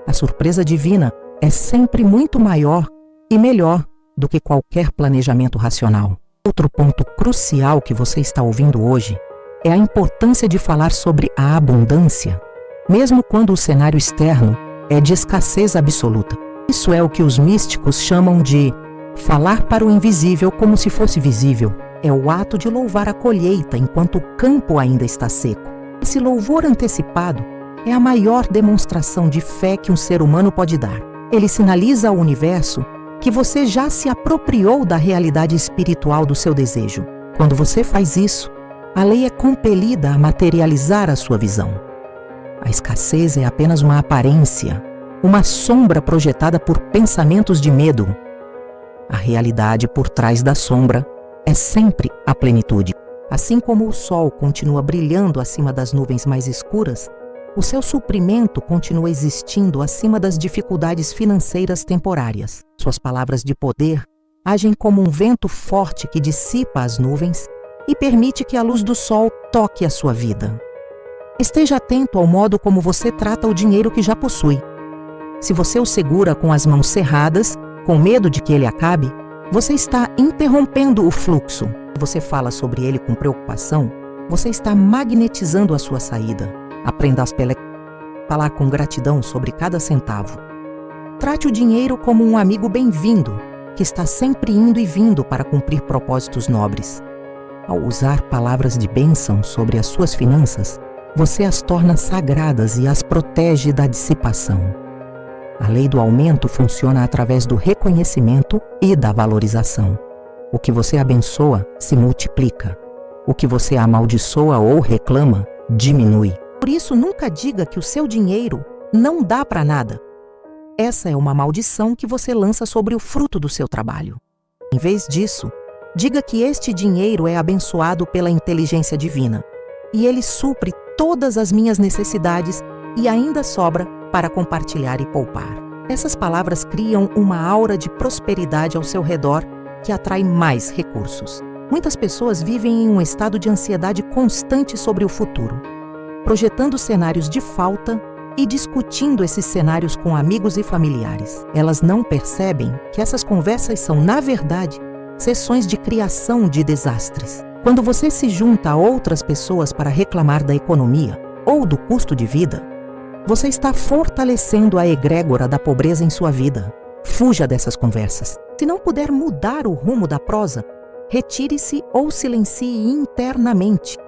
A surpresa divina é sempre muito maior e melhor do que qualquer planejamento racional. Outro ponto crucial que você está ouvindo hoje é a importância de falar sobre a abundância, mesmo quando o cenário externo é de escassez absoluta. Isso é o que os místicos chamam de falar para o invisível como se fosse visível. É o ato de louvar a colheita enquanto o campo ainda está seco. Esse louvor antecipado é a maior demonstração de fé que um ser humano pode dar. Ele sinaliza ao universo que você já se apropriou da realidade espiritual do seu desejo. Quando você faz isso, a lei é compelida a materializar a sua visão. A escassez é apenas uma aparência, uma sombra projetada por pensamentos de medo. A realidade por trás da sombra é sempre a plenitude. Assim como o sol continua brilhando acima das nuvens mais escuras, o seu suprimento continua existindo acima das dificuldades financeiras temporárias. Suas palavras de poder agem como um vento forte que dissipa as nuvens e permite que a luz do sol toque a sua vida. Esteja atento ao modo como você trata o dinheiro que já possui. Se você o segura com as mãos cerradas, com medo de que ele acabe, você está interrompendo o fluxo. Se você fala sobre ele com preocupação, você está magnetizando a sua saída. Aprenda a falar com gratidão sobre cada centavo. Trate o dinheiro como um amigo bem-vindo, que está sempre indo e vindo para cumprir propósitos nobres. Ao usar palavras de bênção sobre as suas finanças, você as torna sagradas e as protege da dissipação. A lei do aumento funciona através do reconhecimento e da valorização. O que você abençoa se multiplica. O que você amaldiçoa ou reclama diminui. Por isso, nunca diga que o seu dinheiro não dá para nada. Essa é uma maldição que você lança sobre o fruto do seu trabalho. Em vez disso, diga que este dinheiro é abençoado pela inteligência divina e ele supre todas as minhas necessidades e ainda sobra para compartilhar e poupar. Essas palavras criam uma aura de prosperidade ao seu redor que atrai mais recursos. Muitas pessoas vivem em um estado de ansiedade constante sobre o futuro, projetando cenários de falta e discutindo esses cenários com amigos e familiares. Elas não percebem que essas conversas são, na verdade, sessões de criação de desastres. Quando você se junta a outras pessoas para reclamar da economia ou do custo de vida, você está fortalecendo a egrégora da pobreza em sua vida. Fuja dessas conversas. Se não puder mudar o rumo da prosa, retire-se ou silencie internamente,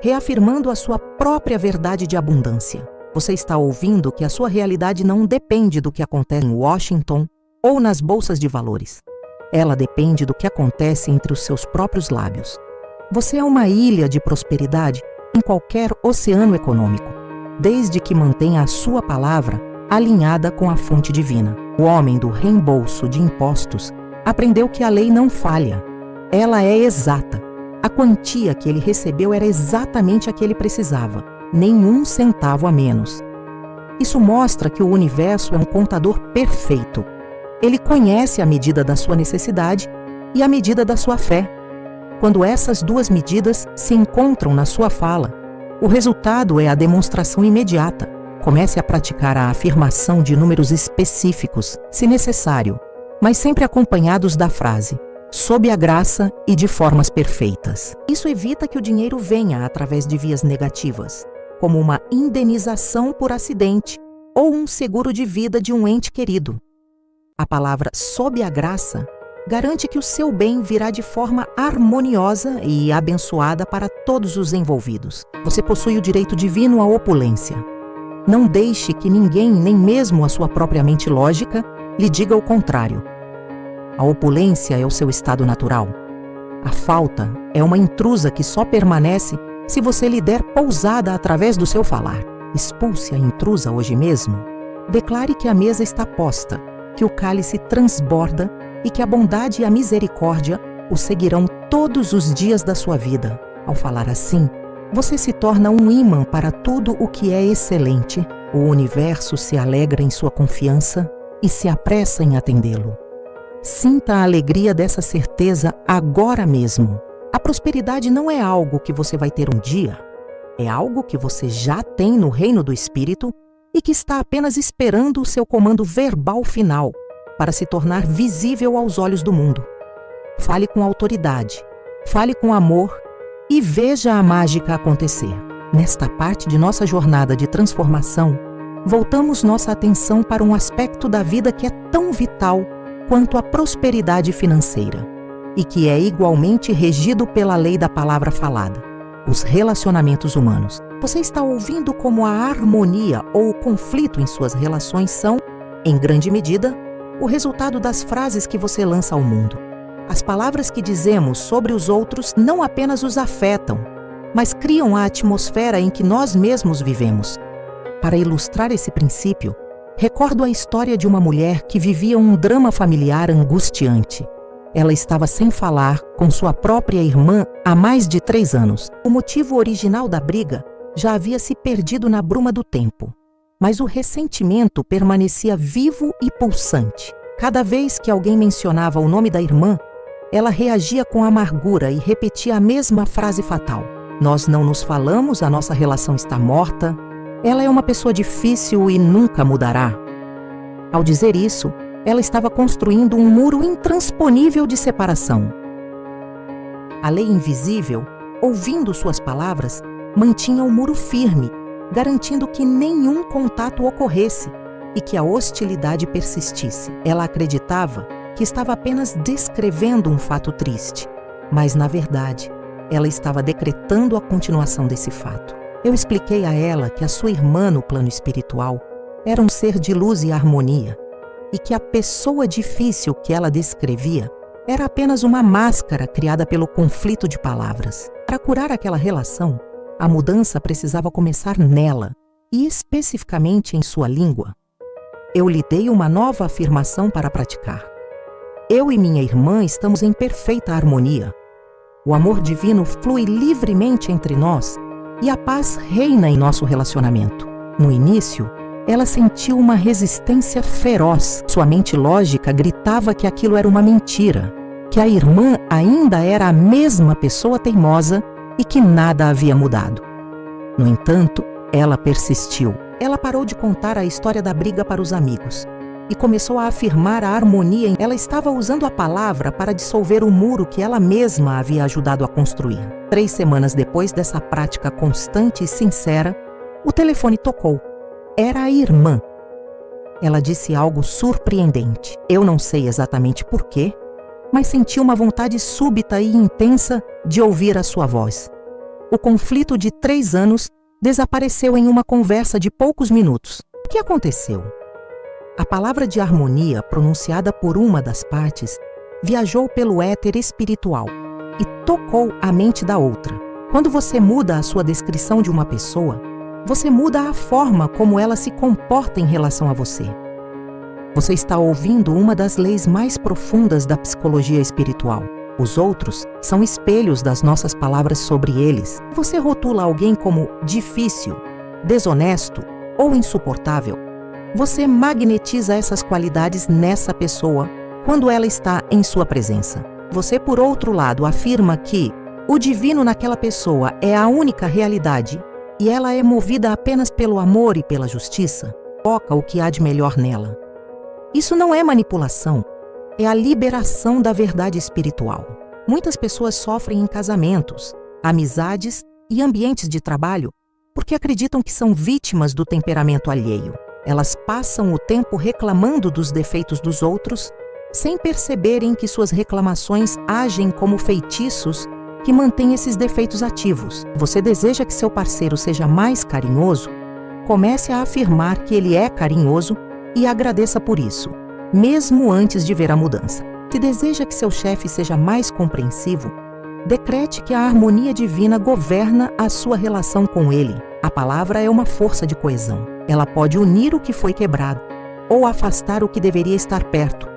reafirmando a sua própria verdade de abundância. Você está ouvindo que a sua realidade não depende do que acontece em Washington ou nas bolsas de valores. Ela depende do que acontece entre os seus próprios lábios. Você é uma ilha de prosperidade em qualquer oceano econômico, desde que mantenha a sua palavra alinhada com a fonte divina. O homem do reembolso de impostos aprendeu que a lei não falha. Ela é exata. A quantia que ele recebeu era exatamente a que ele precisava, nenhum centavo a menos. Isso mostra que o universo é um contador perfeito. Ele conhece a medida da sua necessidade e a medida da sua fé. Quando essas duas medidas se encontram na sua fala, o resultado é a demonstração imediata. Comece a praticar a afirmação de números específicos, se necessário, mas sempre acompanhados da frase sob a graça e de formas perfeitas. Isso evita que o dinheiro venha através de vias negativas, como uma indenização por acidente ou um seguro de vida de um ente querido. A palavra sob a graça garante que o seu bem virá de forma harmoniosa e abençoada para todos os envolvidos. Você possui o direito divino à opulência. Não deixe que ninguém, nem mesmo a sua própria mente lógica, lhe diga o contrário. A opulência é o seu estado natural. A falta é uma intrusa que só permanece se você lhe der pousada através do seu falar. Expulse a intrusa hoje mesmo. Declare que a mesa está posta, que o cálice transborda e que a bondade e a misericórdia o seguirão todos os dias da sua vida. Ao falar assim, você se torna um ímã para tudo o que é excelente. O universo se alegra em sua confiança e se apressa em atendê-lo. Sinta a alegria dessa certeza agora mesmo. A prosperidade não é algo que você vai ter um dia. É algo que você já tem no reino do Espírito e que está apenas esperando o seu comando verbal final para se tornar visível aos olhos do mundo. Fale com autoridade, fale com amor e veja a mágica acontecer. Nesta parte de nossa jornada de transformação, voltamos nossa atenção para um aspecto da vida que é tão vital quanto a prosperidade financeira e que é igualmente regido pela lei da palavra falada, os relacionamentos humanos. Você está ouvindo como a harmonia ou o conflito em suas relações são, em grande medida, o resultado das frases que você lança ao mundo. As palavras que dizemos sobre os outros não apenas os afetam, mas criam a atmosfera em que nós mesmos vivemos. Para ilustrar esse princípio, recordo a história de uma mulher que vivia um drama familiar angustiante. Ela estava sem falar com sua própria irmã há mais de 3 anos. O motivo original da briga já havia se perdido na bruma do tempo, mas o ressentimento permanecia vivo e pulsante. Cada vez que alguém mencionava o nome da irmã, ela reagia com amargura e repetia a mesma frase fatal: "Nós não nos falamos, a nossa relação está morta. Ela é uma pessoa difícil e nunca mudará." Ao dizer isso, ela estava construindo um muro intransponível de separação. A lei invisível, ouvindo suas palavras, mantinha o muro firme, garantindo que nenhum contato ocorresse e que a hostilidade persistisse. Ela acreditava que estava apenas descrevendo um fato triste, mas, na verdade, ela estava decretando a continuação desse fato. Eu expliquei a ela que a sua irmã no plano espiritual era um ser de luz e harmonia e que a pessoa difícil que ela descrevia era apenas uma máscara criada pelo conflito de palavras. Para curar aquela relação, a mudança precisava começar nela e especificamente em sua língua. Eu lhe dei uma nova afirmação para praticar. Eu e minha irmã estamos em perfeita harmonia. O amor divino flui livremente entre nós e a paz reina em nosso relacionamento. No início, ela sentiu uma resistência feroz. Sua mente lógica gritava que aquilo era uma mentira, que a irmã ainda era a mesma pessoa teimosa e que nada havia mudado. No entanto, ela persistiu. Ela parou de contar a história da briga para os amigos e começou a afirmar a harmonia. Ela estava usando a palavra para dissolver o muro que ela mesma havia ajudado a construir. 3 semanas depois dessa prática constante e sincera, o telefone tocou. Era a irmã. Ela disse algo surpreendente. Eu não sei exatamente por quê, mas senti uma vontade súbita e intensa de ouvir a sua voz. O conflito de 3 anos desapareceu em uma conversa de poucos minutos. O que aconteceu? A palavra de harmonia pronunciada por uma das partes viajou pelo éter espiritual e tocou a mente da outra. Quando você muda a sua descrição de uma pessoa, você muda a forma como ela se comporta em relação a você. Você está ouvindo uma das leis mais profundas da psicologia espiritual. Os outros são espelhos das nossas palavras sobre eles. Você rotula alguém como difícil, desonesto ou insuportável. Você magnetiza essas qualidades nessa pessoa quando ela está em sua presença. Você, por outro lado, afirma que o divino naquela pessoa é a única realidade e ela é movida apenas pelo amor e pela justiça. Foca o que há de melhor nela. Isso não é manipulação, é a liberação da verdade espiritual. Muitas pessoas sofrem em casamentos, amizades e ambientes de trabalho porque acreditam que são vítimas do temperamento alheio. Elas passam o tempo reclamando dos defeitos dos outros, sem perceberem que suas reclamações agem como feitiços que mantêm esses defeitos ativos. Você deseja que seu parceiro seja mais carinhoso? Comece a afirmar que ele é carinhoso e agradeça por isso. mesmo antes de ver a mudança. Se deseja que seu chefe seja mais compreensivo, decrete que a harmonia divina governa a sua relação com ele. A palavra é uma força de coesão. Ela pode unir o que foi quebrado ou afastar o que deveria estar perto.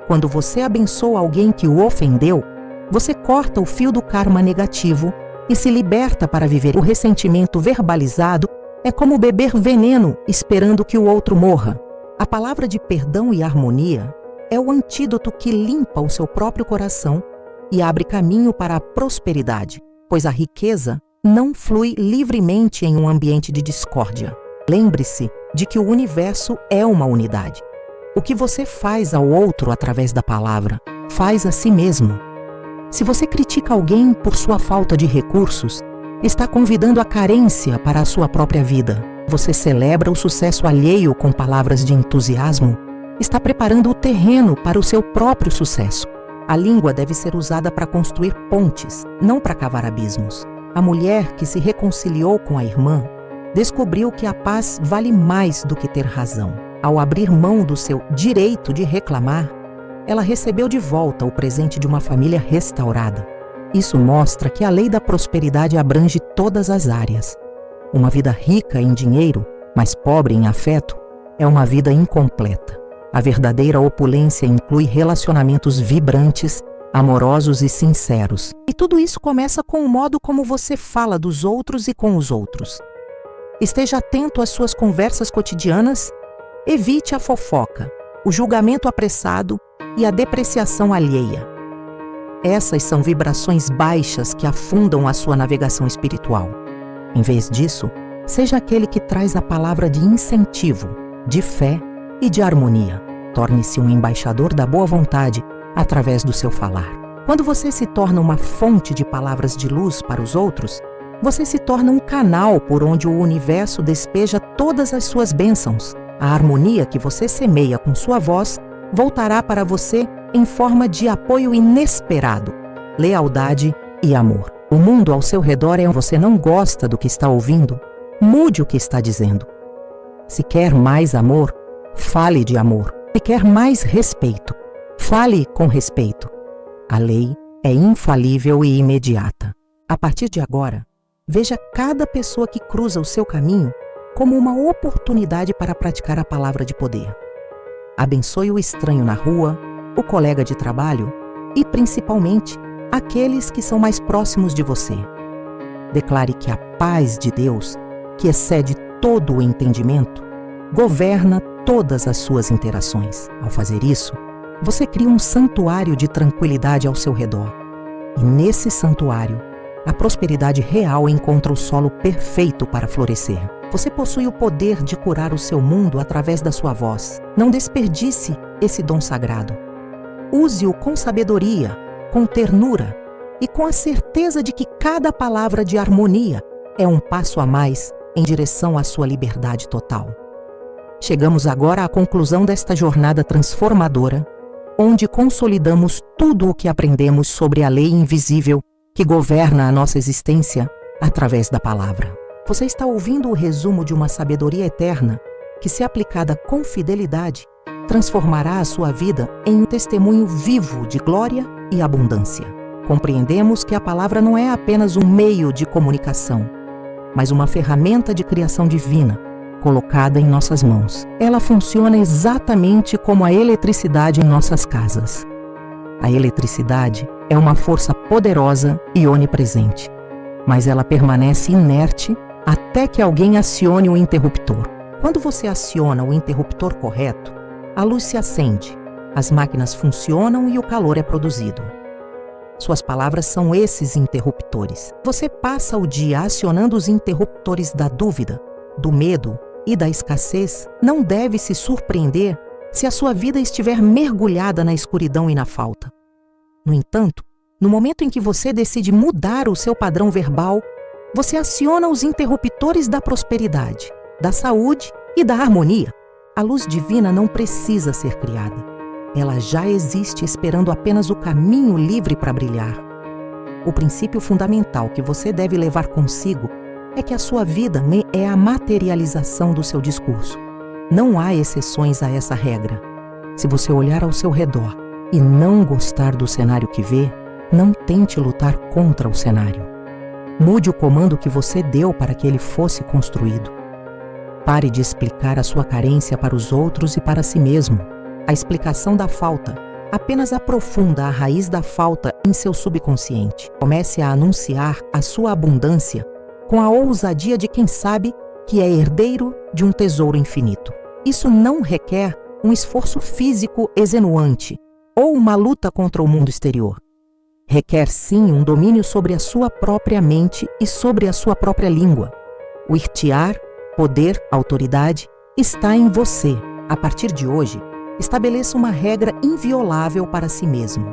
Quando você abençoa alguém que o ofendeu, você corta o fio do karma negativo e se liberta para viver. O ressentimento verbalizado é como beber veneno esperando que o outro morra. A palavra de perdão e harmonia é o antídoto que limpa o seu próprio coração e abre caminho para a prosperidade, pois a riqueza não flui livremente em um ambiente de discórdia. Lembre-se de que o universo é uma unidade. O que você faz ao outro através da palavra, faz a si mesmo. Se você critica alguém por sua falta de recursos, está convidando a carência para a sua própria vida. Você celebra o sucesso alheio com palavras de entusiasmo, está preparando o terreno para o seu próprio sucesso. A língua deve ser usada para construir pontes, não para cavar abismos. A mulher que se reconciliou com a irmã descobriu que a paz vale mais do que ter razão. Ao abrir mão do seu direito de reclamar, ela recebeu de volta o presente de uma família restaurada. Isso mostra que a lei da prosperidade abrange todas as áreas. Uma vida rica em dinheiro, mas pobre em afeto, é uma vida incompleta. A verdadeira opulência inclui relacionamentos vibrantes, amorosos e sinceros. E tudo isso começa com o modo como você fala dos outros e com os outros. Esteja atento às suas conversas cotidianas, evite a fofoca, o julgamento apressado e a depreciação alheia. Essas são vibrações baixas que afundam a sua navegação espiritual. Em vez disso, seja aquele que traz a palavra de incentivo, de fé e de harmonia. Torne-se um embaixador da boa vontade através do seu falar. Quando você se torna uma fonte de palavras de luz para os outros, você se torna um canal por onde o universo despeja todas as suas bênçãos. A harmonia que você semeia com sua voz voltará para você em forma de apoio inesperado, lealdade e amor. O mundo ao seu redor é. Você não gosta do que está ouvindo? Mude o que está dizendo. Se quer mais amor, fale de amor. Se quer mais respeito, fale com respeito. A lei é infalível e imediata. A partir de agora, veja cada pessoa que cruza o seu caminho como uma oportunidade para praticar a palavra de poder. Abençoe o estranho na rua, o colega de trabalho e, principalmente, aqueles que são mais próximos de você. Declare que a paz de Deus, que excede todo o entendimento, governa todas as suas interações. Ao fazer isso, você cria um santuário de tranquilidade ao seu redor. E nesse santuário, a prosperidade real encontra o solo perfeito para florescer. Você possui o poder de curar o seu mundo através da sua voz. Não desperdice esse dom sagrado. Use-o com sabedoria, com ternura e com a certeza de que cada palavra de harmonia é um passo a mais em direção à sua liberdade total. Chegamos agora à conclusão desta jornada transformadora, onde consolidamos tudo o que aprendemos sobre a lei invisível que governa a nossa existência através da palavra. Você está ouvindo o resumo de uma sabedoria eterna que, se aplicada com fidelidade, transformará a sua vida em um testemunho vivo de glória e abundância. Compreendemos que a palavra não é apenas um meio de comunicação, mas uma ferramenta de criação divina, colocada em nossas mãos. Ela funciona exatamente como a eletricidade em nossas casas. A eletricidade é uma força poderosa e onipresente, mas ela permanece inerte até que alguém acione o interruptor. Quando você aciona o interruptor correto, a luz se acende, as máquinas funcionam e o calor é produzido. Suas palavras são esses interruptores. Você passa o dia acionando os interruptores da dúvida, do medo e da escassez. Não deve se surpreender se a sua vida estiver mergulhada na escuridão e na falta. No entanto, no momento em que você decide mudar o seu padrão verbal, você aciona os interruptores da prosperidade, da saúde e da harmonia. A luz divina não precisa ser criada. Ela já existe esperando apenas o caminho livre para brilhar. O princípio fundamental que você deve levar consigo é que a sua vida é a materialização do seu discurso. Não há exceções a essa regra. Se você olhar ao seu redor e não gostar do cenário que vê, não tente lutar contra o cenário. Mude o comando que você deu para que ele fosse construído. Pare de explicar a sua carência para os outros e para si mesmo. A explicação da falta apenas aprofunda a raiz da falta em seu subconsciente. Comece a anunciar a sua abundância com a ousadia de quem sabe que é herdeiro de um tesouro infinito. Isso não requer um esforço físico extenuante ou uma luta contra o mundo exterior. Requer sim um domínio sobre a sua própria mente e sobre a sua própria língua. O irtiar, poder, autoridade, está em você. A partir de hoje, estabeleça uma regra inviolável para si mesmo.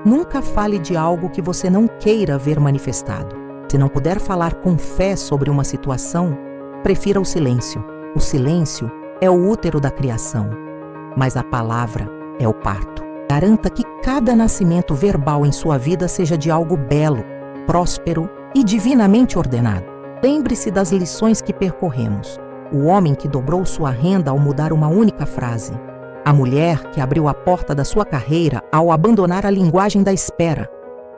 Nunca fale de algo que você não queira ver manifestado. Se não puder falar com fé sobre uma situação, prefira o silêncio. O silêncio é o útero da criação, mas a palavra é o parto. Garanta que cada nascimento verbal em sua vida seja de algo belo, próspero e divinamente ordenado. Lembre-se das lições que percorremos. O homem que dobrou sua renda ao mudar uma única frase. A mulher que abriu a porta da sua carreira ao abandonar a linguagem da espera.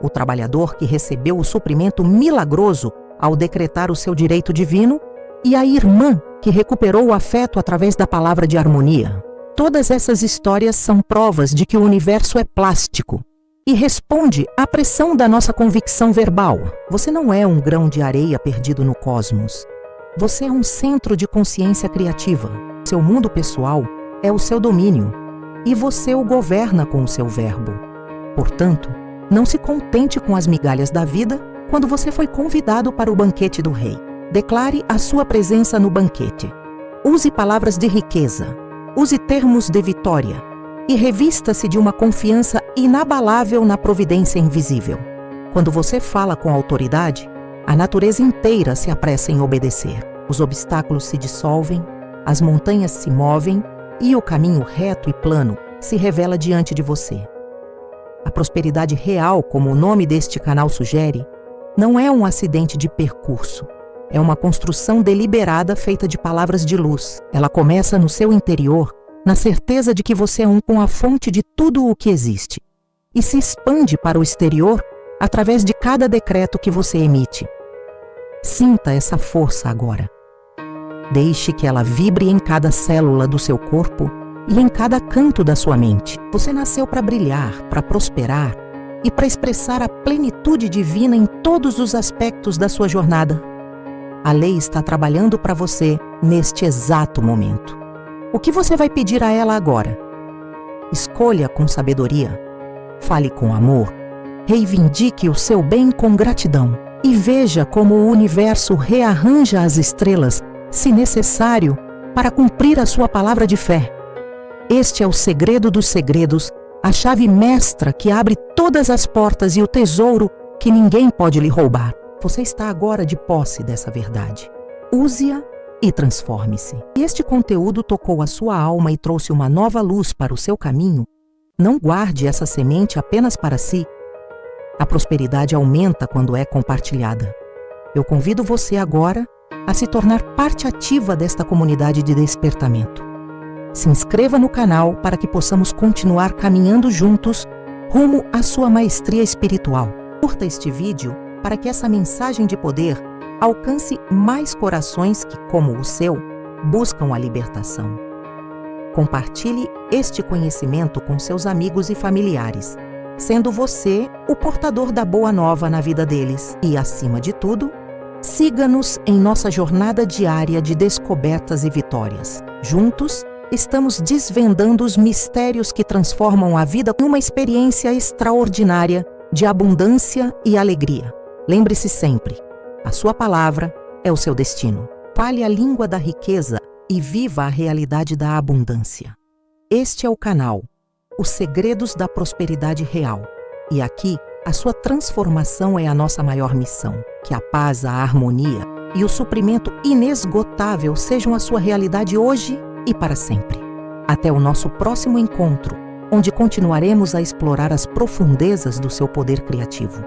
O trabalhador que recebeu o suprimento milagroso ao decretar o seu direito divino. E a irmã que recuperou o afeto através da palavra de harmonia. Todas essas histórias são provas de que o universo é plástico e responde à pressão da nossa convicção verbal. Você não é um grão de areia perdido no cosmos. Você é um centro de consciência criativa. Seu mundo pessoal é o seu domínio e você o governa com o seu verbo. Portanto, não se contente com as migalhas da vida quando você foi convidado para o banquete do rei. Declare a sua presença no banquete. Use palavras de riqueza. Use termos de vitória e revista-se de uma confiança inabalável na providência invisível. Quando você fala com autoridade, a natureza inteira se apressa em obedecer. Os obstáculos se dissolvem, as montanhas se movem e o caminho reto e plano se revela diante de você. A prosperidade real, como o nome deste canal sugere, não é um acidente de percurso. É uma construção deliberada feita de palavras de luz. Ela começa no seu interior, na certeza de que você é um com a fonte de tudo o que existe, e se expande para o exterior através de cada decreto que você emite. Sinta essa força agora. Deixe que ela vibre em cada célula do seu corpo e em cada canto da sua mente. Você nasceu para brilhar, para prosperar e para expressar a plenitude divina em todos os aspectos da sua jornada. A lei está trabalhando para você neste exato momento. O que você vai pedir a ela agora? Escolha com sabedoria, fale com amor, reivindique o seu bem com gratidão e veja como o universo rearranja as estrelas, se necessário, para cumprir a sua palavra de fé. Este é o segredo dos segredos, a chave mestra que abre todas as portas e o tesouro que ninguém pode lhe roubar. Você está agora de posse dessa verdade. Use-a e transforme-se. Se este conteúdo tocou a sua alma e trouxe uma nova luz para o seu caminho, não guarde essa semente apenas para si. A prosperidade aumenta quando é compartilhada. Eu convido você agora a se tornar parte ativa desta comunidade de despertamento. Se inscreva no canal para que possamos continuar caminhando juntos rumo à sua maestria espiritual. Curta este vídeo para que essa mensagem de poder alcance mais corações que, como o seu, buscam a libertação. Compartilhe este conhecimento com seus amigos e familiares, sendo você o portador da boa nova na vida deles. E, acima de tudo, siga-nos em nossa jornada diária de descobertas e vitórias. Juntos, estamos desvendando os mistérios que transformam a vida em uma experiência extraordinária de abundância e alegria. Lembre-se sempre, a sua palavra é o seu destino. Fale a língua da riqueza e viva a realidade da abundância. Este é o canal, Os Segredos da Prosperidade Real. E aqui, a sua transformação é a nossa maior missão. Que a paz, a harmonia e o suprimento inesgotável sejam a sua realidade hoje e para sempre. Até o nosso próximo encontro, onde continuaremos a explorar as profundezas do seu poder criativo.